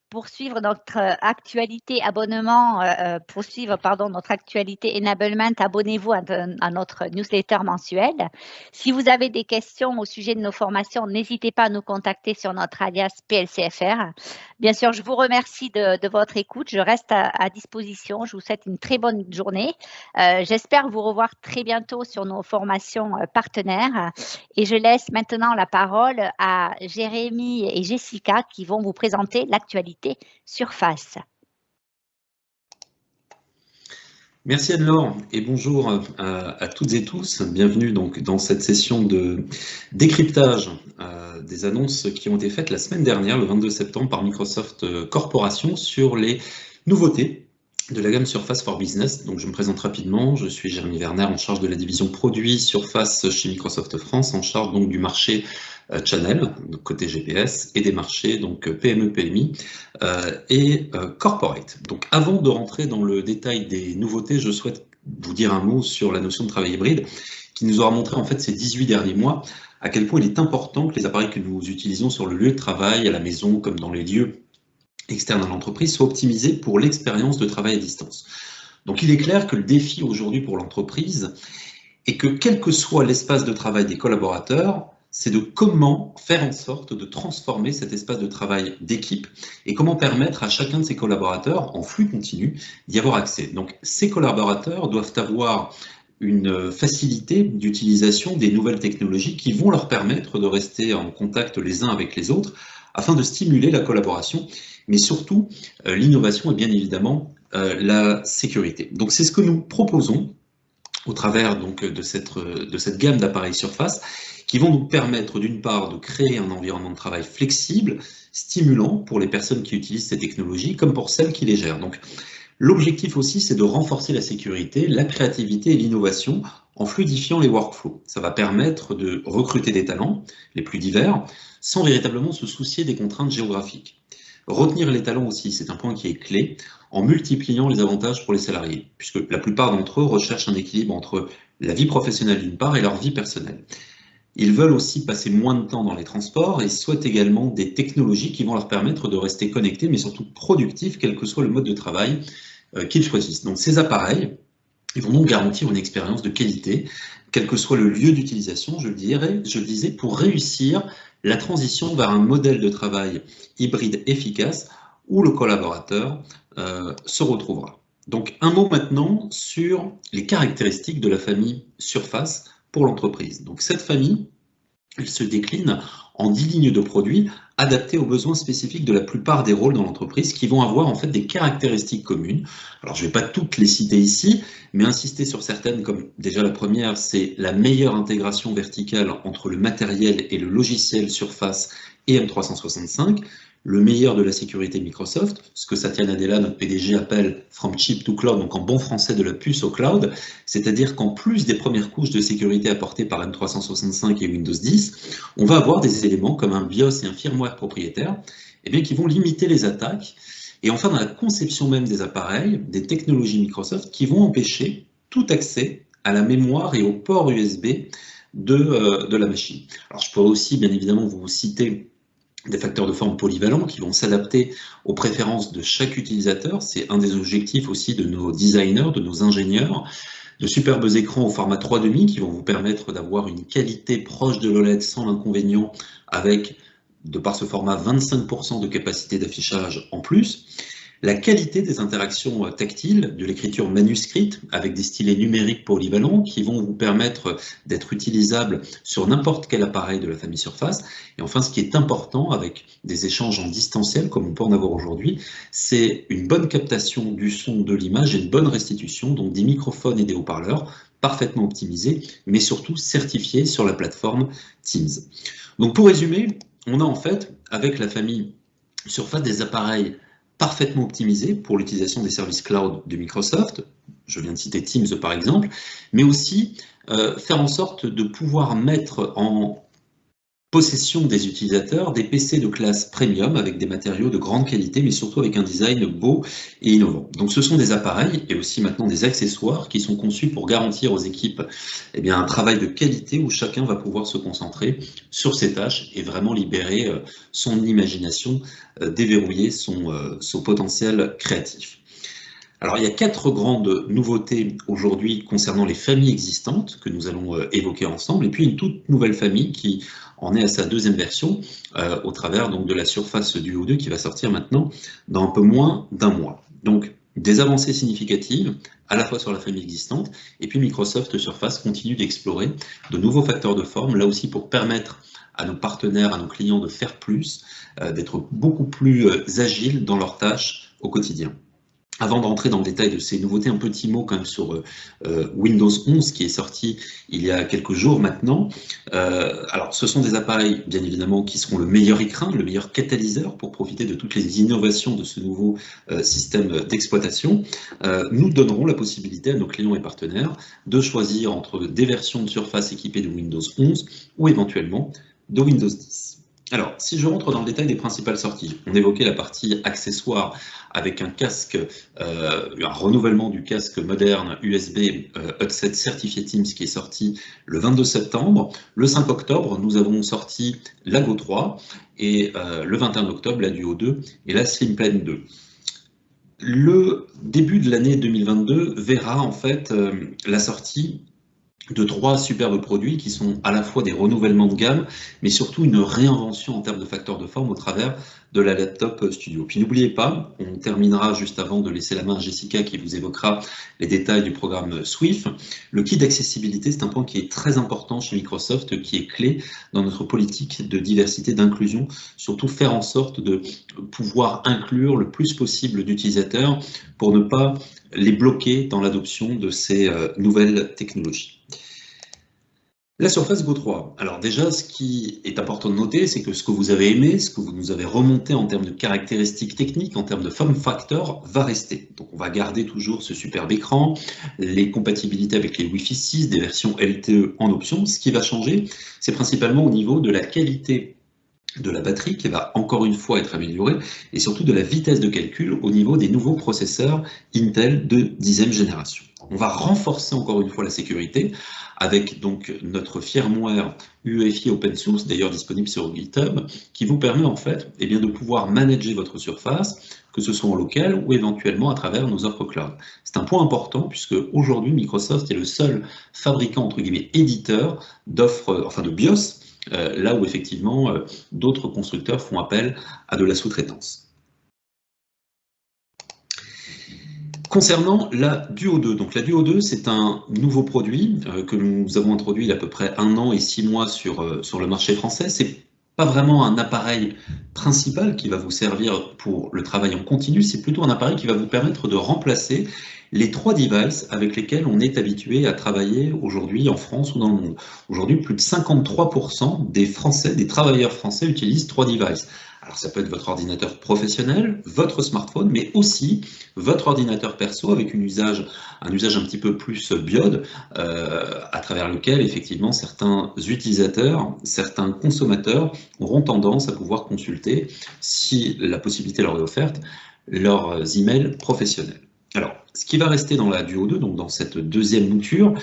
Pour suivre notre actualité notre actualité enablement, abonnez-vous à notre newsletter mensuelle. Si vous avez des questions au sujet de nos formations, n'hésitez pas à nous contacter sur notre alias PLCFR. Bien sûr, je vous remercie de votre écoute. Je reste à disposition. Je vous souhaite une très bonne journée. J'espère vous revoir très bientôt sur nos formations partenaires. Et je laisse maintenant la parole à Jérémy et Jessica qui vont vous présenter l'actualité Surface. Merci Anne-Laure et bonjour à toutes et tous. Bienvenue donc dans cette session de décryptage des annonces qui ont été faites la semaine dernière, le 22 septembre, par Microsoft Corporation sur les nouveautés de la gamme Surface for Business. Donc je me présente rapidement, je suis Jérémy Werner, en charge de la division produits Surface chez Microsoft France, en charge donc du marché Channel, donc côté GPS, et des marchés donc PME, PMI et Corporate. Donc avant de rentrer dans le détail des nouveautés, je souhaite vous dire un mot sur la notion de travail hybride, qui nous aura montré en fait ces 18 derniers mois à quel point il est important que les appareils que nous utilisons sur le lieu de travail, à la maison, comme dans les lieux externes à l'entreprise, soient optimisés pour l'expérience de travail à distance. Donc il est clair que le défi aujourd'hui pour l'entreprise est que quel que soit l'espace de travail des collaborateurs, c'est de comment faire en sorte de transformer cet espace de travail d'équipe et comment permettre à chacun de ces collaborateurs, en flux continu, d'y avoir accès. Donc ces collaborateurs doivent avoir une facilité d'utilisation des nouvelles technologies qui vont leur permettre de rester en contact les uns avec les autres afin de stimuler la collaboration, mais surtout l'innovation et bien évidemment la sécurité. Donc c'est ce que nous proposons au travers donc de cette gamme d'appareils Surface qui vont nous permettre d'une part de créer un environnement de travail flexible, stimulant pour les personnes qui utilisent ces technologies comme pour celles qui les gèrent. Donc l'objectif aussi, c'est de renforcer la sécurité, la créativité et l'innovation en fluidifiant les workflows. Ça va permettre de recruter des talents, les plus divers, sans véritablement se soucier des contraintes géographiques. Retenir les talents aussi, c'est un point qui est clé, en multipliant les avantages pour les salariés, puisque la plupart d'entre eux recherchent un équilibre entre la vie professionnelle d'une part et leur vie personnelle. Ils veulent aussi passer moins de temps dans les transports et souhaitent également des technologies qui vont leur permettre de rester connectés, mais surtout productifs, quel que soit le mode de travail qu'ils choisissent. Donc ces appareils, ils vont donc garantir une expérience de qualité, quel que soit le lieu d'utilisation, je le disais, pour réussir la transition vers un modèle de travail hybride efficace où le collaborateur se retrouvera. Donc un mot maintenant sur les caractéristiques de la famille Surface pour l'entreprise. Donc cette famille, elle se décline en 10 lignes de produits adaptées aux besoins spécifiques de la plupart des rôles dans l'entreprise qui vont avoir en fait des caractéristiques communes. Alors je ne vais pas toutes les citer ici, mais insister sur certaines comme déjà la première, c'est la meilleure intégration verticale entre le matériel et le logiciel Surface et M365, le meilleur de la sécurité Microsoft, ce que Satya Nadella, notre PDG, appelle From Chip to Cloud, donc en bon français de la puce au cloud, c'est-à-dire qu'en plus des premières couches de sécurité apportées par M365 et Windows 10, on va avoir des éléments comme un BIOS et un firmware propriétaire qui vont limiter les attaques. Et enfin, dans la conception même des appareils, des technologies Microsoft qui vont empêcher tout accès à la mémoire et au port USB de la machine. Alors je pourrais aussi bien évidemment vous citer des facteurs de forme polyvalents qui vont s'adapter aux préférences de chaque utilisateur. C'est un des objectifs aussi de nos designers, de nos ingénieurs. De superbes écrans au format 3,5 qui vont vous permettre d'avoir une qualité proche de l'OLED sans l'inconvénient avec, de par ce format, 25% de capacité d'affichage en plus. La qualité des interactions tactiles, de l'écriture manuscrite avec des stylets numériques polyvalents qui vont vous permettre d'être utilisables sur n'importe quel appareil de la famille Surface. Et enfin, ce qui est important avec des échanges en distanciel, comme on peut en avoir aujourd'hui, c'est une bonne captation du son, de l'image et une bonne restitution, donc des microphones et des haut-parleurs parfaitement optimisés, mais surtout certifiés sur la plateforme Teams. Donc pour résumer, on a en fait, avec la famille Surface, des appareils parfaitement optimisé pour l'utilisation des services cloud de Microsoft, je viens de citer Teams par exemple, mais aussi faire en sorte de pouvoir mettre en possession des utilisateurs des PC de classe premium avec des matériaux de grande qualité, mais surtout avec un design beau et innovant. Donc ce sont des appareils et aussi maintenant des accessoires qui sont conçus pour garantir aux équipes un travail de qualité où chacun va pouvoir se concentrer sur ses tâches et vraiment libérer son imagination, déverrouiller son potentiel créatif. Alors il y a 4 grandes nouveautés aujourd'hui concernant les familles existantes que nous allons évoquer ensemble, et puis une toute nouvelle famille qui en est à sa 2e version au travers donc de la Surface Duo 2 qui va sortir maintenant dans un peu moins d'1 mois. Donc des avancées significatives à la fois sur la famille existante, et puis Microsoft Surface continue d'explorer de nouveaux facteurs de forme, là aussi pour permettre à nos partenaires, à nos clients de faire plus, d'être beaucoup plus agiles dans leurs tâches au quotidien. Avant d'entrer dans le détail de ces nouveautés, un petit mot quand même sur Windows 11 qui est sorti il y a quelques jours maintenant. Alors, ce sont des appareils, bien évidemment, qui seront le meilleur écrin, le meilleur catalyseur pour profiter de toutes les innovations de ce nouveau système d'exploitation. Nous donnerons la possibilité à nos clients et partenaires de choisir entre des versions de Surface équipées de Windows 11 ou éventuellement de Windows 10. Alors, si je rentre dans le détail des principales sorties, on évoquait la partie accessoire avec un casque, un renouvellement du casque moderne USB Hudset certifié Teams qui est sorti le 22 septembre. Le 5 octobre, nous avons sorti la Go 3 et le 21 octobre, la Duo 2 et la Slimplane 2. Le début de l'année 2022 verra en fait la sortie de 3 superbes produits qui sont à la fois des renouvellements de gamme, mais surtout une réinvention en termes de facteurs de forme au travers de la Laptop Studio. Puis n'oubliez pas, on terminera juste avant de laisser la main à Jessica qui vous évoquera les détails du programme Swift. Le kit d'accessibilité, c'est un point qui est très important chez Microsoft, qui est clé dans notre politique de diversité, d'inclusion, surtout faire en sorte de pouvoir inclure le plus possible d'utilisateurs pour ne pas les bloquer dans l'adoption de ces nouvelles technologies. La Surface Go 3. Alors déjà, ce qui est important de noter, c'est que ce que vous avez aimé, ce que vous nous avez remonté en termes de caractéristiques techniques, en termes de form factor, va rester. Donc on va garder toujours ce superbe écran, les compatibilités avec les Wi-Fi 6, des versions LTE en option. Ce qui va changer, c'est principalement au niveau de la qualité de la batterie qui va encore une fois être améliorée et surtout de la vitesse de calcul au niveau des nouveaux processeurs Intel de 10e génération. On va renforcer encore une fois la sécurité avec donc notre firmware UEFI open source, d'ailleurs disponible sur GitHub, qui vous permet en fait de pouvoir manager votre surface, que ce soit en local ou éventuellement à travers nos offres cloud. C'est un point important puisque aujourd'hui Microsoft est le seul fabricant entre guillemets éditeur d'offres, enfin de BIOS, là où effectivement d'autres constructeurs font appel à de la sous-traitance. Concernant la Duo 2, donc la Duo 2 c'est un nouveau produit que nous avons introduit il y a à peu près 1 an et 6 mois sur le marché français. C'est pas vraiment un appareil principal qui va vous servir pour le travail en continu, c'est plutôt un appareil qui va vous permettre de remplacer les 3 devices avec lesquels on est habitué à travailler aujourd'hui en France ou dans le monde. Aujourd'hui, plus de 53% des Français, des travailleurs français utilisent 3 devices. Alors ça peut être votre ordinateur professionnel, votre smartphone, mais aussi votre ordinateur perso avec un usage un petit peu plus biode, à travers lequel effectivement certains utilisateurs, certains consommateurs auront tendance à pouvoir consulter, si la possibilité leur est offerte, leurs emails professionnels. Alors, ce qui va rester dans la Duo 2, donc dans cette deuxième mouture,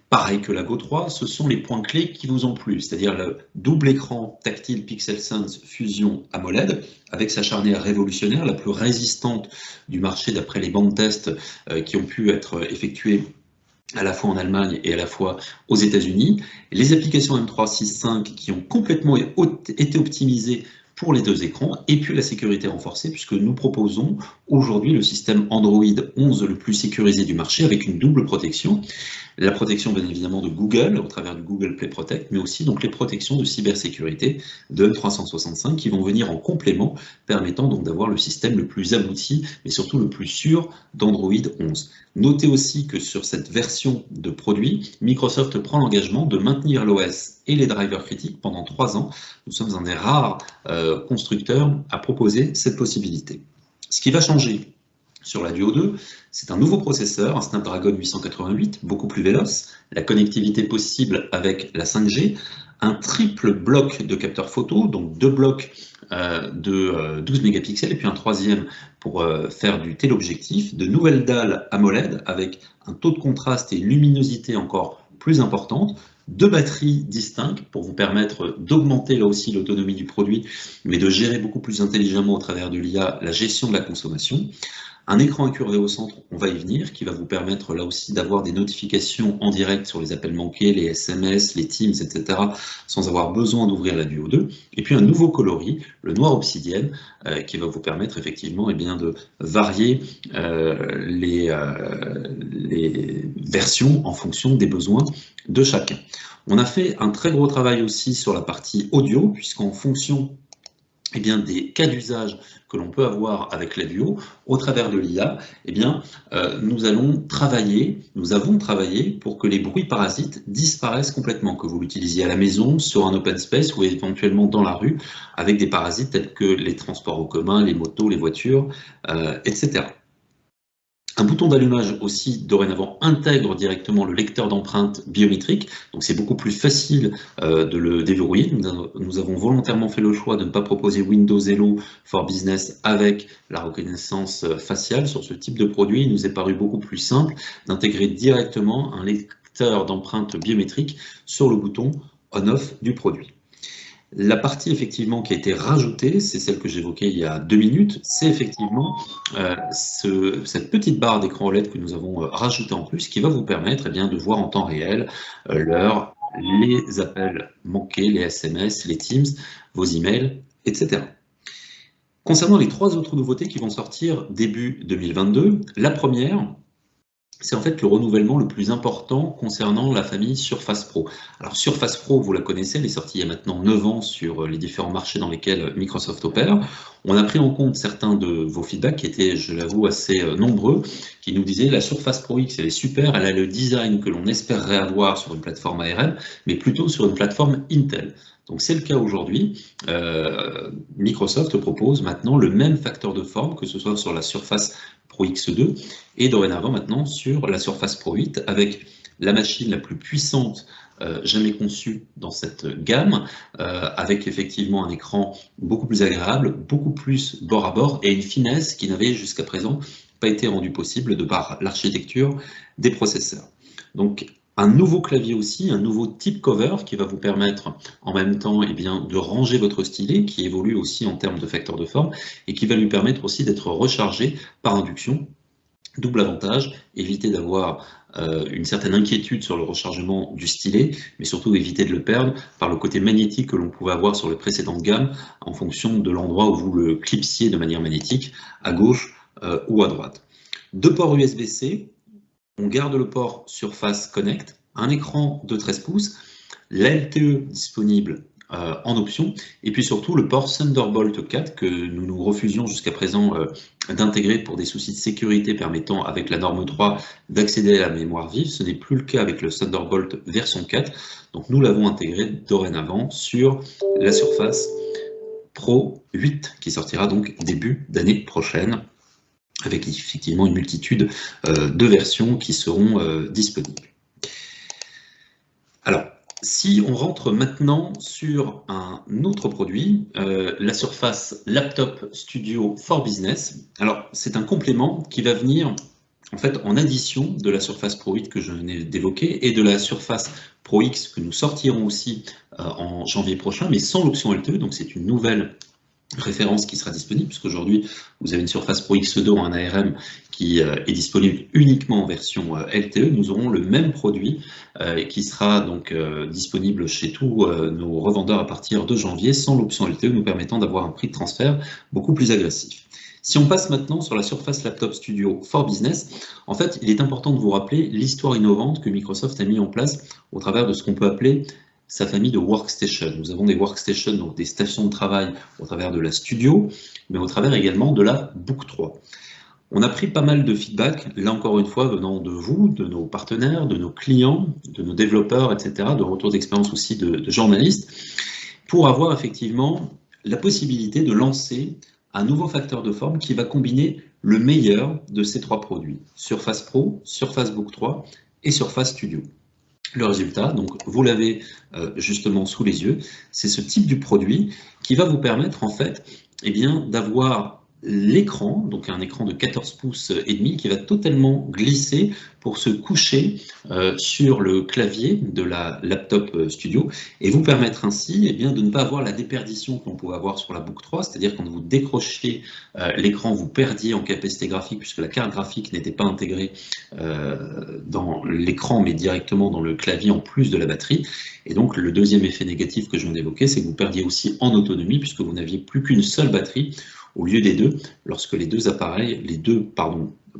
pareil que la Go 3, ce sont les points clés qui vous ont plu, c'est-à-dire le double écran tactile Pixel Sense Fusion AMOLED, avec sa charnière révolutionnaire, la plus résistante du marché d'après les bandes tests qui ont pu être effectuées à la fois en Allemagne et à la fois aux États-Unis, les applications M365 qui ont complètement été optimisées pour les 2 écrans, et puis la sécurité renforcée, puisque nous proposons aujourd'hui le système Android 11 le plus sécurisé du marché, avec une double protection. La protection bien évidemment de Google, au travers du Google Play Protect, mais aussi donc les protections de cybersécurité de M365 qui vont venir en complément, permettant donc d'avoir le système le plus abouti, mais surtout le plus sûr d'Android 11. Notez aussi que sur cette version de produit, Microsoft prend l'engagement de maintenir l'OS et les drivers critiques pendant 3 ans. Nous sommes un des rares constructeurs à proposer cette possibilité. Ce qui va changer sur la Duo 2, c'est un nouveau processeur, un Snapdragon 888, beaucoup plus véloce, la connectivité possible avec la 5G, un triple bloc de capteurs photo, donc 2 blocs de 12 mégapixels et puis un 3e pour faire du téléobjectif, de nouvelles dalles AMOLED avec un taux de contraste et une luminosité encore plus importante, 2 batteries distinctes pour vous permettre d'augmenter là aussi l'autonomie du produit, mais de gérer beaucoup plus intelligemment au travers de l'IA la gestion de la consommation. Un écran incurvé au centre, on va y venir, qui va vous permettre là aussi d'avoir des notifications en direct sur les appels manqués, les SMS, les Teams, etc., sans avoir besoin d'ouvrir la Duo 2. Et puis un nouveau coloris, le noir obsidienne, qui va vous permettre effectivement de varier les versions en fonction des besoins de chacun. On a fait un très gros travail aussi sur la partie audio, puisqu'en fonction eh bien, des cas d'usage que l'on peut avoir avec la Duo au travers de l'IA, eh bien, nous avons travaillé pour que les bruits parasites disparaissent complètement, que vous l'utilisiez à la maison, sur un open space ou éventuellement dans la rue, avec des parasites tels que les transports en commun, les motos, les voitures, etc. Un bouton d'allumage aussi, dorénavant, intègre directement le lecteur d'empreintes biométriques, donc c'est beaucoup plus facile de le déverrouiller. Nous avons volontairement fait le choix de ne pas proposer Windows Hello for Business avec la reconnaissance faciale sur ce type de produit. Il nous est paru beaucoup plus simple d'intégrer directement un lecteur d'empreintes biométriques sur le bouton on-off du produit. La partie effectivement qui a été rajoutée, c'est celle que j'évoquais il y a 2 minutes, c'est effectivement cette petite barre d'écran OLED que nous avons rajoutée en plus, qui va vous permettre bien, de voir en temps réel l'heure, les appels manqués, les SMS, les Teams, vos emails, etc. Concernant les 3 autres nouveautés qui vont sortir début 2022, la première, c'est en fait le renouvellement le plus important concernant la famille Surface Pro. Alors Surface Pro, vous la connaissez, elle est sortie il y a maintenant 9 ans sur les différents marchés dans lesquels Microsoft opère. On a pris en compte certains de vos feedbacks qui étaient, je l'avoue, assez nombreux, qui nous disaient la Surface Pro X, elle est super, elle a le design que l'on espérerait avoir sur une plateforme ARM, mais plutôt sur une plateforme Intel. Donc c'est le cas aujourd'hui. Microsoft propose maintenant le même facteur de forme, que ce soit sur la Surface Pro X2 et dorénavant maintenant sur la Surface Pro 8 avec la machine la plus puissante jamais conçue dans cette gamme, avec effectivement un écran beaucoup plus agréable, beaucoup plus bord à bord et une finesse qui n'avait jusqu'à présent pas été rendue possible de par l'architecture des processeurs. Donc un nouveau clavier aussi, un nouveau type cover qui va vous permettre en même temps de ranger votre stylet, qui évolue aussi en termes de facteur de forme, et qui va lui permettre aussi d'être rechargé par induction. Double avantage, éviter d'avoir une certaine inquiétude sur le rechargement du stylet, mais surtout éviter de le perdre par le côté magnétique que l'on pouvait avoir sur les précédentes gammes, en fonction de l'endroit où vous le clipsiez de manière magnétique, à gauche ou à droite. 2 ports USB-C. On garde le port Surface Connect, un écran de 13 pouces, la LTE disponible en option, et puis surtout le port Thunderbolt 4 que nous refusions jusqu'à présent d'intégrer pour des soucis de sécurité permettant avec la norme 3 d'accéder à la mémoire vive. Ce n'est plus le cas avec le Thunderbolt version 4, donc nous l'avons intégré dorénavant sur la Surface Pro 8 qui sortira donc début d'année prochaine, avec effectivement une multitude de versions qui seront disponibles. Alors, si on rentre maintenant sur un autre produit, la Surface Laptop Studio for Business, alors c'est un complément qui va venir en fait en addition de la Surface Pro 8 que je venais d'évoquer et de la Surface Pro X que nous sortirons aussi en janvier prochain, mais sans l'option LTE, donc c'est une nouvelle référence qui sera disponible, puisqu'aujourd'hui vous avez une Surface Pro X2 en ARM qui est disponible uniquement en version LTE. Nous aurons le même produit qui sera donc disponible chez tous nos revendeurs à partir de janvier, sans l'option LTE, nous permettant d'avoir un prix de transfert beaucoup plus agressif. Si on passe maintenant sur la Surface Laptop Studio for Business, en fait, il est important de vous rappeler l'histoire innovante que Microsoft a mis en place au travers de ce qu'on peut appeler sa famille de workstations. Nous avons des workstations, donc des stations de travail au travers de la Studio, mais au travers également de la Book 3. On a pris pas mal de feedback, là encore une fois, venant de vous, de nos partenaires, de nos clients, de nos développeurs, etc., de retours d'expérience aussi de journalistes, pour avoir effectivement la possibilité de lancer un nouveau facteur de forme qui va combiner le meilleur de ces 3 produits, Surface Pro, Surface Book 3 et Surface Studio. Le résultat, donc vous l'avez justement sous les yeux, c'est ce type de produit qui va vous permettre en fait d'avoir l'écran, donc un écran de 14 pouces et demi qui va totalement glisser pour se coucher sur le clavier de la Laptop Studio et vous permettre ainsi de ne pas avoir la déperdition que l'on pouvait avoir sur la Book 3, c'est-à-dire quand vous décrochiez l'écran, vous perdiez en capacité graphique puisque la carte graphique n'était pas intégrée dans l'écran mais directement dans le clavier en plus de la batterie. Et donc le deuxième effet négatif que je viens d'évoquer, c'est que vous perdiez aussi en autonomie puisque vous n'aviez plus qu'une seule batterie au lieu des 2, lorsque les deux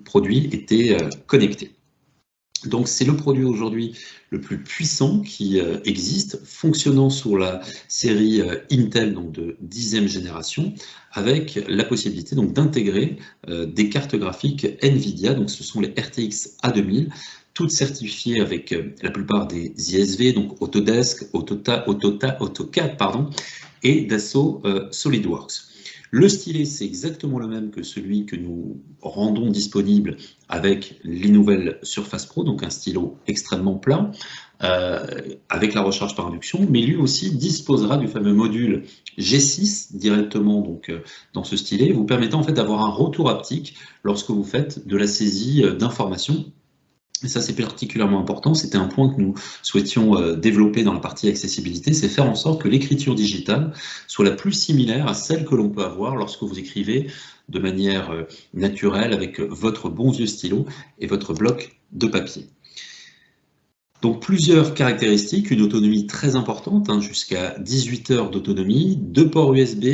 produits étaient connectés. Donc c'est le produit aujourd'hui le plus puissant qui existe, fonctionnant sur la série Intel, donc de 10e génération, avec la possibilité donc d'intégrer des cartes graphiques NVIDIA, donc ce sont les RTX A2000, toutes certifiées avec la plupart des ISV, donc Autodesk, AutoCAD, pardon, et Dassault SolidWorks. Le stylet, c'est exactement le même que celui que nous rendons disponible avec les nouvelles Surface Pro, donc un stylo extrêmement plat, avec la recharge par induction, mais lui aussi disposera du fameux module G6 directement donc, dans ce stylet, vous permettant en fait d'avoir un retour haptique lorsque vous faites de la saisie d'informations. Et ça, c'est particulièrement important. C'était un point que nous souhaitions développer dans la partie accessibilité, c'est faire en sorte que l'écriture digitale soit la plus similaire à celle que l'on peut avoir lorsque vous écrivez de manière naturelle avec votre bon vieux stylo et votre bloc de papier. Donc plusieurs caractéristiques, une autonomie très importante, jusqu'à 18 heures d'autonomie, 2 ports USB,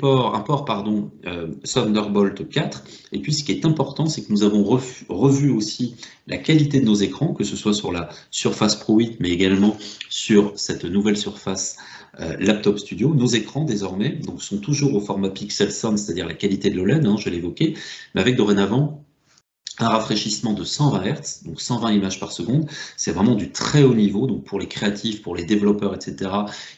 un port Thunderbolt 4, et puis ce qui est important, c'est que nous avons revu aussi la qualité de nos écrans, que ce soit sur la Surface Pro 8, mais également sur cette nouvelle Surface Laptop Studio. Nos écrans désormais donc, sont toujours au format Pixel Sun, c'est-à-dire la qualité de l'OLED, je l'ai évoqué, mais avec dorénavant un rafraîchissement de 120 Hz, donc 120 images par seconde, c'est vraiment du très haut niveau, donc pour les créatifs, pour les développeurs, etc.,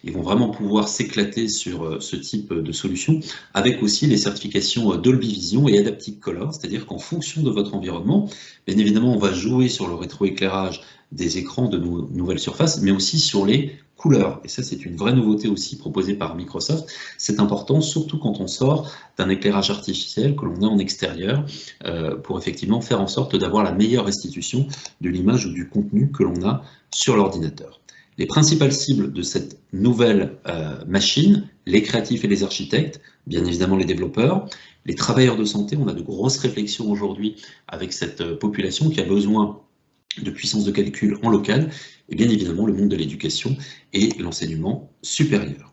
ils vont vraiment pouvoir s'éclater sur ce type de solution, avec aussi les certifications Dolby Vision et Adaptive Color, c'est-à-dire qu'en fonction de votre environnement, bien évidemment, on va jouer sur le rétroéclairage des écrans de nos nouvelles surfaces, mais aussi sur les couleurs. Et ça, c'est une vraie nouveauté aussi proposée par Microsoft. C'est important, surtout quand on sort d'un éclairage artificiel que l'on a en extérieur, pour effectivement faire en sorte d'avoir la meilleure restitution de l'image ou du contenu que l'on a sur l'ordinateur. Les principales cibles de cette nouvelle machine, les créatifs et les architectes, bien évidemment les développeurs, les travailleurs de santé, on a de grosses réflexions aujourd'hui avec cette population qui a besoin de puissance de calcul en local, et bien évidemment le monde de l'éducation et l'enseignement supérieur.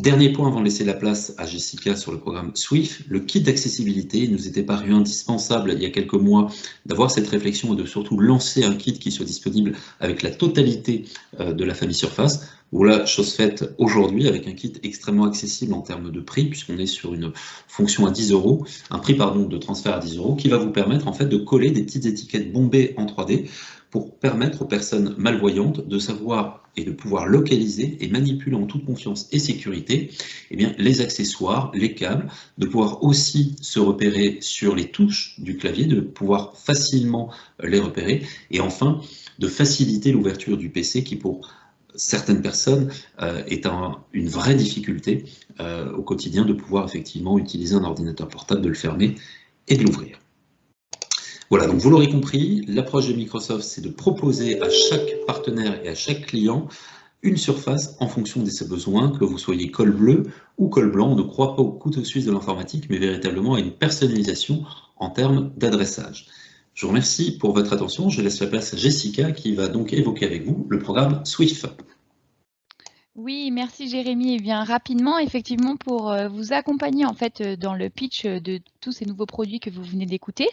Dernier point avant de laisser la place à Jessica sur le programme SWIFT, le kit d'accessibilité. Il nous était paru indispensable il y a quelques mois d'avoir cette réflexion et de surtout lancer un kit qui soit disponible avec la totalité de la famille Surface. Voilà, chose faite aujourd'hui avec un kit extrêmement accessible en termes de prix, puisqu'on est sur une fonction à 10 €, un prix de transfert à 10 € qui va vous permettre en fait de coller des petites étiquettes bombées en 3D pour permettre aux personnes malvoyantes de savoir et de pouvoir localiser et manipuler en toute confiance et sécurité les accessoires, les câbles, de pouvoir aussi se repérer sur les touches du clavier, de pouvoir facilement les repérer, et enfin de faciliter l'ouverture du PC qui pour certaines personnes est une vraie difficulté au quotidien de pouvoir effectivement utiliser un ordinateur portable, de le fermer et de l'ouvrir. Voilà, donc vous l'aurez compris, l'approche de Microsoft, c'est de proposer à chaque partenaire et à chaque client une surface en fonction de ses besoins, que vous soyez col bleu ou col blanc. On ne croit pas au couteau suisse de l'informatique, mais véritablement à une personnalisation en termes d'adressage. Je vous remercie pour votre attention. Je laisse la place à Jessica qui va donc évoquer avec vous le programme SWIFT. Oui, merci Jérémy. Eh bien, rapidement, effectivement, pour vous accompagner en fait dans le pitch de tous ces nouveaux produits que vous venez d'écouter,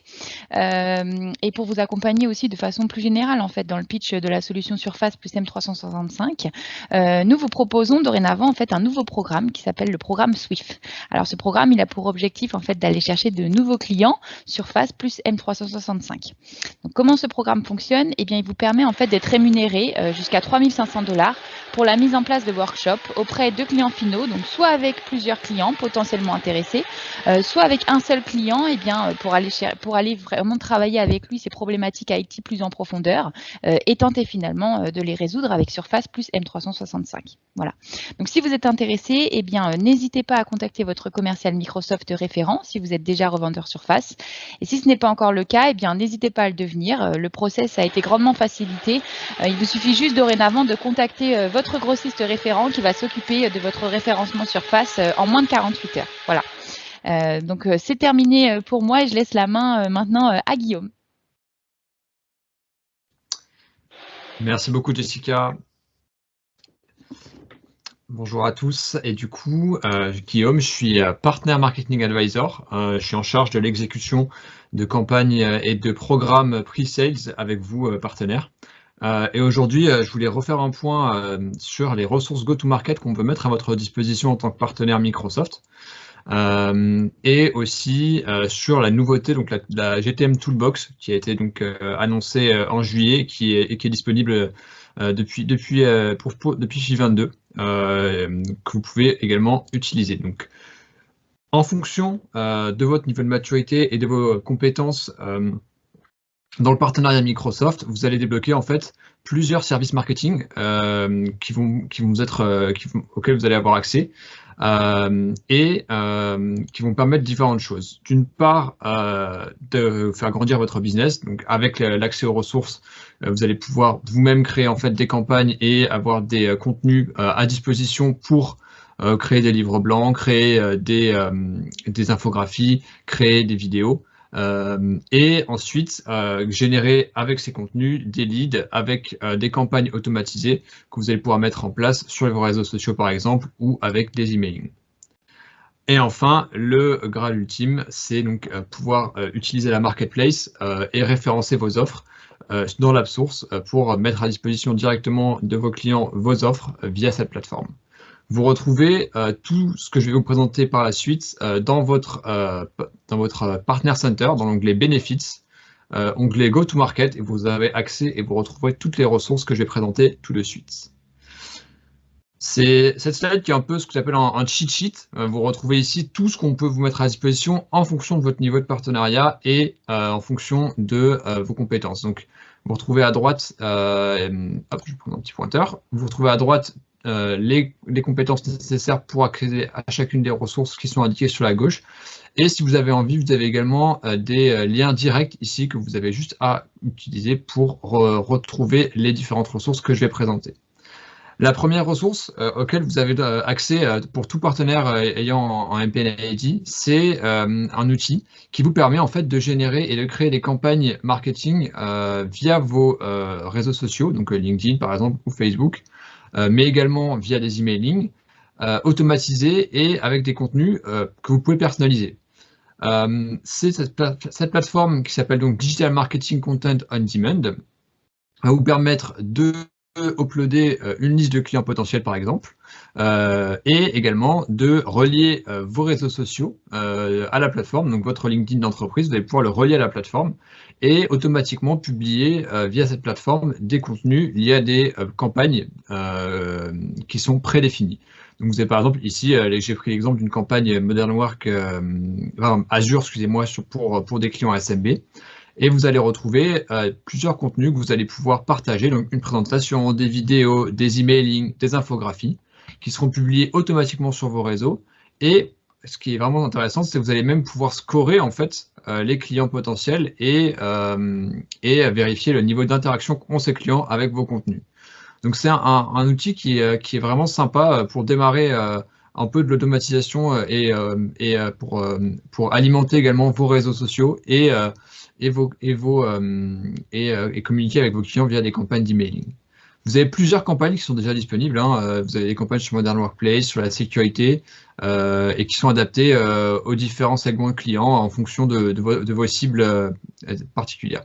et pour vous accompagner aussi de façon plus générale en fait dans le pitch de la solution Surface plus M365, nous vous proposons dorénavant en fait un nouveau programme qui s'appelle le programme SWIFT. Alors, ce programme, il a pour objectif en fait d'aller chercher de nouveaux clients Surface plus M365. Donc, comment ce programme fonctionne? Eh bien, il vous permet en fait d'être rémunéré jusqu'à 3 500 $, pour la mise en place de workshops auprès de clients finaux, donc soit avec plusieurs clients potentiellement intéressés, soit avec un seul client, pour aller vraiment travailler avec lui ces problématiques IT plus en profondeur, et tenter finalement de les résoudre avec Surface plus M365. Voilà. Donc si vous êtes intéressé, n'hésitez pas à contacter votre commercial Microsoft référent si vous êtes déjà revendeur Surface. Et si ce n'est pas encore le cas, n'hésitez pas à le devenir. Le process a été grandement facilité. Il vous suffit juste dorénavant de contacter votre grossiste référent qui va s'occuper de votre référencement Surface en moins de 48 heures. Voilà. Donc c'est terminé pour moi et je laisse la main maintenant à Guillaume. Merci beaucoup Jessica. Bonjour à tous. Et du coup, Guillaume, je suis Partner Marketing Advisor. Je suis en charge de l'exécution de campagnes et de programmes pre-sales avec vous, partenaires. Et aujourd'hui, je voulais refaire un point sur les ressources go-to-market qu'on peut mettre à votre disposition en tant que partenaire Microsoft. Et aussi sur la nouveauté, donc la GTM Toolbox, qui a été donc annoncée en juillet, qui est disponible depuis J22, que vous pouvez également utiliser. Donc, en fonction de votre niveau de maturité et de vos compétences dans le partenariat Microsoft, vous allez débloquer en fait plusieurs services marketing auxquels vous allez avoir accès et qui vont permettre différentes choses. D'une part, de faire grandir votre business. Donc, avec l'accès aux ressources, vous allez pouvoir vous-même créer en fait des campagnes et avoir des contenus à disposition pour créer des livres blancs, créer des infographies, créer des vidéos. Et ensuite générer avec ces contenus des leads avec des campagnes automatisées que vous allez pouvoir mettre en place sur vos réseaux sociaux par exemple ou avec des emailing. Et enfin, le Graal ultime, c'est donc pouvoir utiliser la marketplace et référencer vos offres dans l'AppSource pour mettre à disposition directement de vos clients vos offres via cette plateforme. Vous retrouvez tout ce que je vais vous présenter par la suite dans votre Partner Center, dans l'onglet Benefits, onglet Go to Market, et vous avez accès et vous retrouverez toutes les ressources que je vais présenter tout de suite. C'est cette slide qui est un peu ce que j'appelle un cheat sheet. Vous retrouvez ici tout ce qu'on peut vous mettre à disposition en fonction de votre niveau de partenariat et en fonction de vos compétences. Donc, vous retrouvez à droite, hop, je vais prendre un petit pointeur, vous retrouvez à droite les compétences nécessaires pour accéder à chacune des ressources qui sont indiquées sur la gauche. Et si vous avez envie, vous avez également des liens directs ici que vous avez juste à utiliser pour retrouver les différentes ressources que je vais présenter. La première ressource auquel vous avez accès pour tout partenaire ayant un MPN-ID, c'est un outil qui vous permet en fait de générer et de créer des campagnes marketing via vos réseaux sociaux, donc LinkedIn par exemple ou Facebook, mais également via des emailing automatisés et avec des contenus que vous pouvez personnaliser. C'est cette plateforme qui s'appelle donc Digital Marketing Content on Demand, va vous permettre de uploader une liste de clients potentiels par exemple, et également de relier vos réseaux sociaux à la plateforme, donc votre LinkedIn d'entreprise, vous allez pouvoir le relier à la plateforme et automatiquement publier via cette plateforme des contenus liés à des campagnes qui sont prédéfinies. Donc vous avez par exemple ici, j'ai pris l'exemple d'une campagne Modern Work, Azure, excusez-moi, pour des clients SMB. Et vous allez retrouver plusieurs contenus que vous allez pouvoir partager, donc une présentation, des vidéos, des emailing, des infographies, qui seront publiées automatiquement sur vos réseaux. Et ce qui est vraiment intéressant, c'est que vous allez même pouvoir scorer en fait les clients potentiels et vérifier le niveau d'interaction qu'ont ces clients avec vos contenus. Donc c'est un outil qui est vraiment sympa pour démarrer un peu de l'automatisation et pour alimenter également vos réseaux sociaux et communiquer avec vos clients via des campagnes d'emailing. Vous avez plusieurs campagnes qui sont déjà disponibles. Vous avez des campagnes sur Modern Workplace, sur la sécurité, et qui sont adaptées aux différents segments de clients en fonction de vos cibles particulières.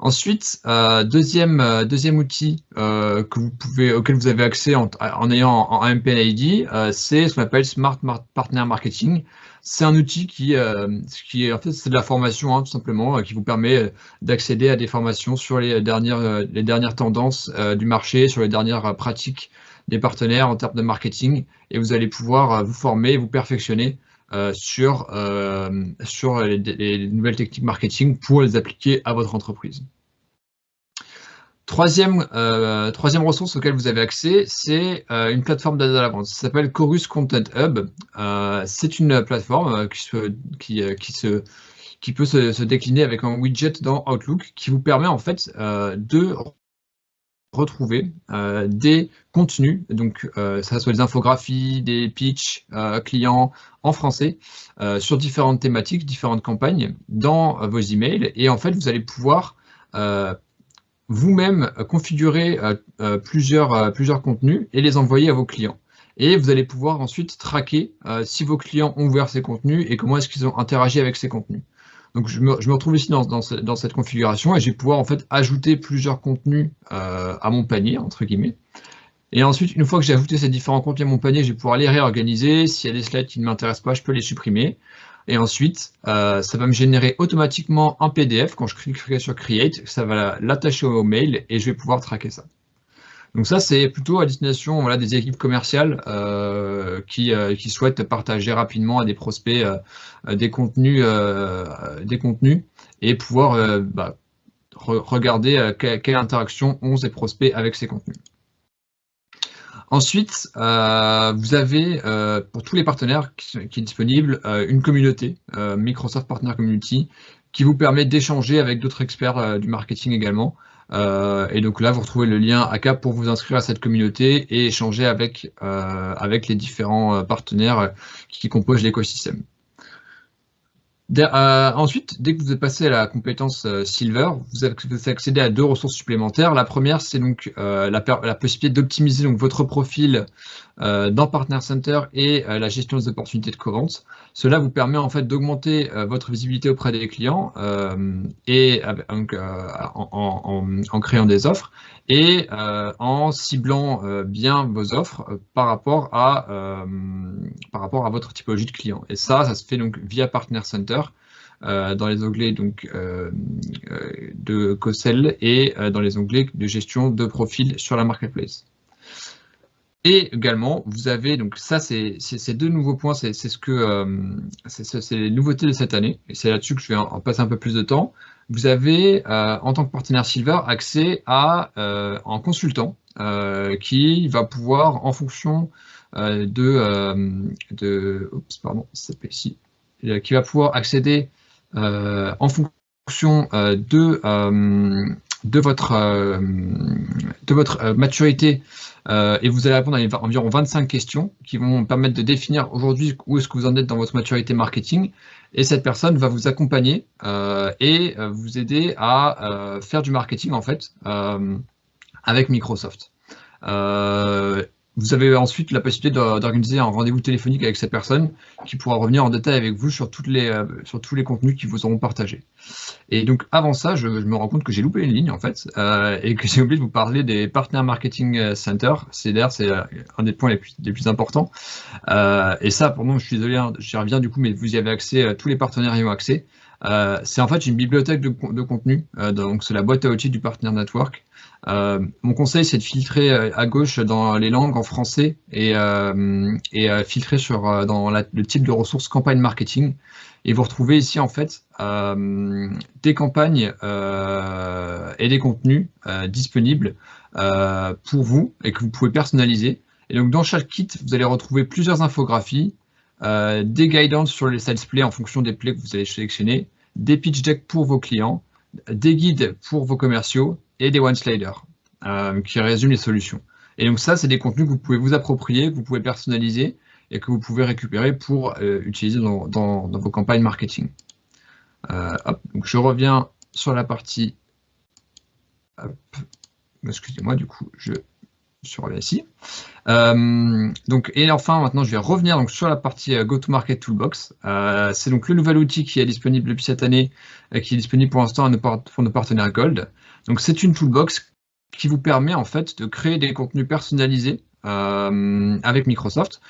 Ensuite, deuxième outil auquel vous avez accès en ayant un MPN-ID, c'est ce qu'on appelle Smart Partner Marketing. C'est un outil qui en fait, c'est de la formation, tout simplement, qui vous permet d'accéder à des formations sur les dernières tendances du marché, sur les dernières pratiques des partenaires en termes de marketing, et vous allez pouvoir vous former, vous perfectionner sur les nouvelles techniques marketing pour les appliquer à votre entreprise. Troisième ressource auquel vous avez accès, c'est une plateforme d'aide à la vente. Ça s'appelle Chorus Content Hub. C'est une plateforme qui peut se décliner avec un widget dans Outlook qui vous permet en fait de retrouver des contenus, donc ça soit des infographies, des pitchs clients en français sur différentes thématiques, différentes campagnes dans vos emails, et en fait vous allez pouvoir vous-même configurer plusieurs contenus et les envoyer à vos clients. Et vous allez pouvoir ensuite traquer si vos clients ont ouvert ces contenus et comment est-ce qu'ils ont interagi avec ces contenus. Donc je me retrouve ici dans cette configuration et je vais pouvoir en fait ajouter plusieurs contenus à mon panier, entre guillemets. Et ensuite, une fois que j'ai ajouté ces différents contenus à mon panier, je vais pouvoir les réorganiser. S'il y a des slides qui ne m'intéressent pas, je peux les supprimer. Et ensuite, ça va me générer automatiquement un PDF. Quand je cliquerai sur Create, ça va l'attacher au mail et je vais pouvoir traquer ça. Donc ça, c'est plutôt à destination des équipes commerciales qui souhaitent partager rapidement à des prospects des contenus et pouvoir regarder quelle interaction ont ces prospects avec ces contenus. Ensuite, vous avez, pour tous les partenaires qui est disponible, une communauté, Microsoft Partner Community, qui vous permet d'échanger avec d'autres experts du marketing également. Et donc là, vous retrouvez le lien ACAP pour vous inscrire à cette communauté et échanger avec les différents partenaires qui composent l'écosystème. Ensuite, dès que vous êtes passé à la compétence Silver, vous accédez à 2 ressources supplémentaires. La première, c'est donc la possibilité d'optimiser donc votre profil dans Partner Center et la gestion des opportunités de co-vente. Cela vous permet en fait d'augmenter votre visibilité auprès des clients et en créant des offres et en ciblant bien vos offres par rapport à votre typologie de client. Et ça se fait donc via Partner Center dans les onglets donc de co-sell et dans les onglets de gestion de profil sur la marketplace. Et également, vous avez, donc ça, c'est ces 2 nouveaux points, c'est les nouveautés de cette année, et c'est là-dessus que je vais en passer un peu plus de temps. Vous avez, en tant que partenaire Silver, accès à un consultant qui va pouvoir, en fonction qui va pouvoir accéder en fonction de votre maturité et vous allez répondre à environ 25 questions qui vont permettre de définir aujourd'hui où est-ce que vous en êtes dans votre maturité marketing et cette personne va vous accompagner et vous aider à faire du marketing en fait avec Microsoft. Vous avez ensuite la possibilité d'organiser un rendez-vous téléphonique avec cette personne qui pourra revenir en détail avec vous sur tous les contenus qui vous auront partagés. Et donc avant ça, je me rends compte que j'ai loupé une ligne en fait et que j'ai oublié de vous parler des Partner Marketing Center. C'est un des points les plus importants. Et ça, pardon, je suis désolé, hein, j'y reviens du coup, mais vous y avez accès, tous les partenaires y ont accès. C'est en fait une bibliothèque de contenu, donc c'est la boîte à outils du Partner Network. Mon conseil, c'est de filtrer à gauche dans les langues en français et filtrer dans le type de ressources campagne marketing. Et vous retrouvez ici en fait des campagnes et des contenus disponibles pour vous et que vous pouvez personnaliser. Et donc dans chaque kit, vous allez retrouver plusieurs infographies, des guidances sur les sales plays en fonction des plays que vous allez sélectionner, des pitch decks pour vos clients, des guides pour vos commerciaux et des one-sliders qui résument les solutions. Et donc ça, c'est des contenus que vous pouvez vous approprier, que vous pouvez personnaliser et que vous pouvez récupérer pour utiliser dans vos campagnes marketing. Donc je reviens sur la partie... Excusez-moi, du coup, je suis revenu ici. Et enfin, maintenant, je vais revenir donc, sur la partie Go-to-Market Toolbox. C'est donc le nouvel outil qui est disponible depuis cette année, qui est disponible pour l'instant pour nos partenaires Gold. Donc, c'est une toolbox qui vous permet en fait de créer des contenus personnalisés avec Microsoft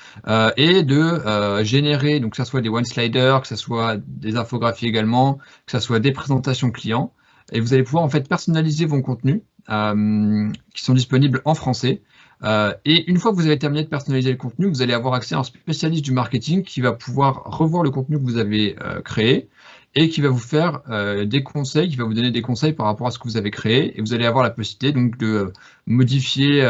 et de générer, donc que ce soit des one-sliders, que ce soit des infographies également, que ce soit des présentations clients. Et vous allez pouvoir en fait personnaliser vos contenus qui sont disponibles en français. Et une fois que vous avez terminé de personnaliser le contenu, vous allez avoir accès à un spécialiste du marketing qui va pouvoir revoir le contenu que vous avez créé et qui va vous faire des conseils, qui va vous donner des conseils par rapport à ce que vous avez créé. Et vous allez avoir la possibilité donc de modifier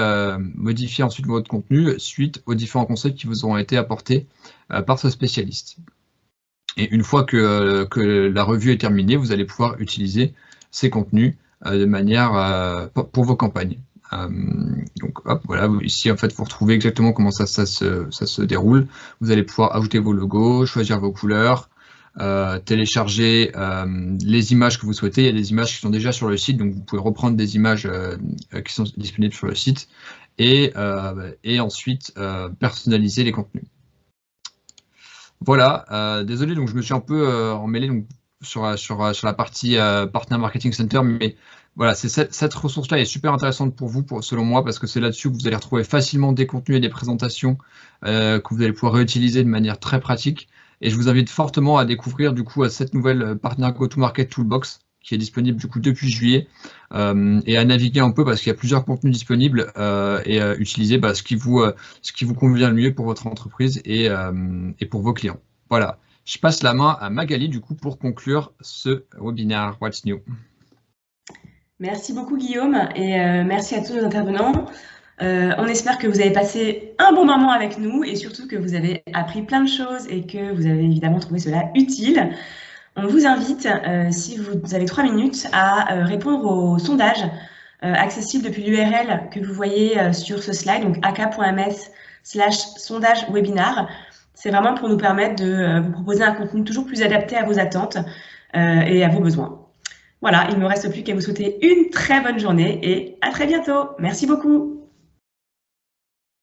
ensuite votre contenu suite aux différents conseils qui vous auront été apportés par ce spécialiste. Et une fois que la revue est terminée, vous allez pouvoir utiliser ces contenus de manière pour vos campagnes. Donc hop, voilà, ici en fait vous retrouvez exactement comment ça se déroule. Vous allez pouvoir ajouter vos logos, choisir vos couleurs, télécharger les images que vous souhaitez. Il y a des images qui sont déjà sur le site, donc vous pouvez reprendre des images qui sont disponibles sur le site et ensuite personnaliser les contenus. Voilà, désolé, donc je me suis un peu emmêlé donc, sur la partie Partner Marketing Center, mais voilà, cette ressource-là est super intéressante pour vous, selon moi, parce que c'est là-dessus que vous allez retrouver facilement des contenus et des présentations que vous allez pouvoir réutiliser de manière très pratique. Et je vous invite fortement à découvrir du coup cette nouvelle Partner Go-to-Market Toolbox qui est disponible du coup depuis juillet et à naviguer un peu parce qu'il y a plusieurs contenus disponibles et utiliser ce qui vous convient le mieux pour votre entreprise et pour vos clients. Voilà, je passe la main à Magali du coup pour conclure ce webinaire What's New. Merci beaucoup Guillaume et merci à tous nos intervenants. On espère que vous avez passé un bon moment avec nous et surtout que vous avez appris plein de choses et que vous avez évidemment trouvé cela utile. On vous invite, si vous avez 3 minutes, à répondre au sondage accessible depuis l'URL que vous voyez sur ce slide, donc aka.ms/sondage webinar. C'est vraiment pour nous permettre de vous proposer un contenu toujours plus adapté à vos attentes et à vos besoins. Voilà, il ne me reste plus qu'à vous souhaiter une très bonne journée et à très bientôt. Merci beaucoup.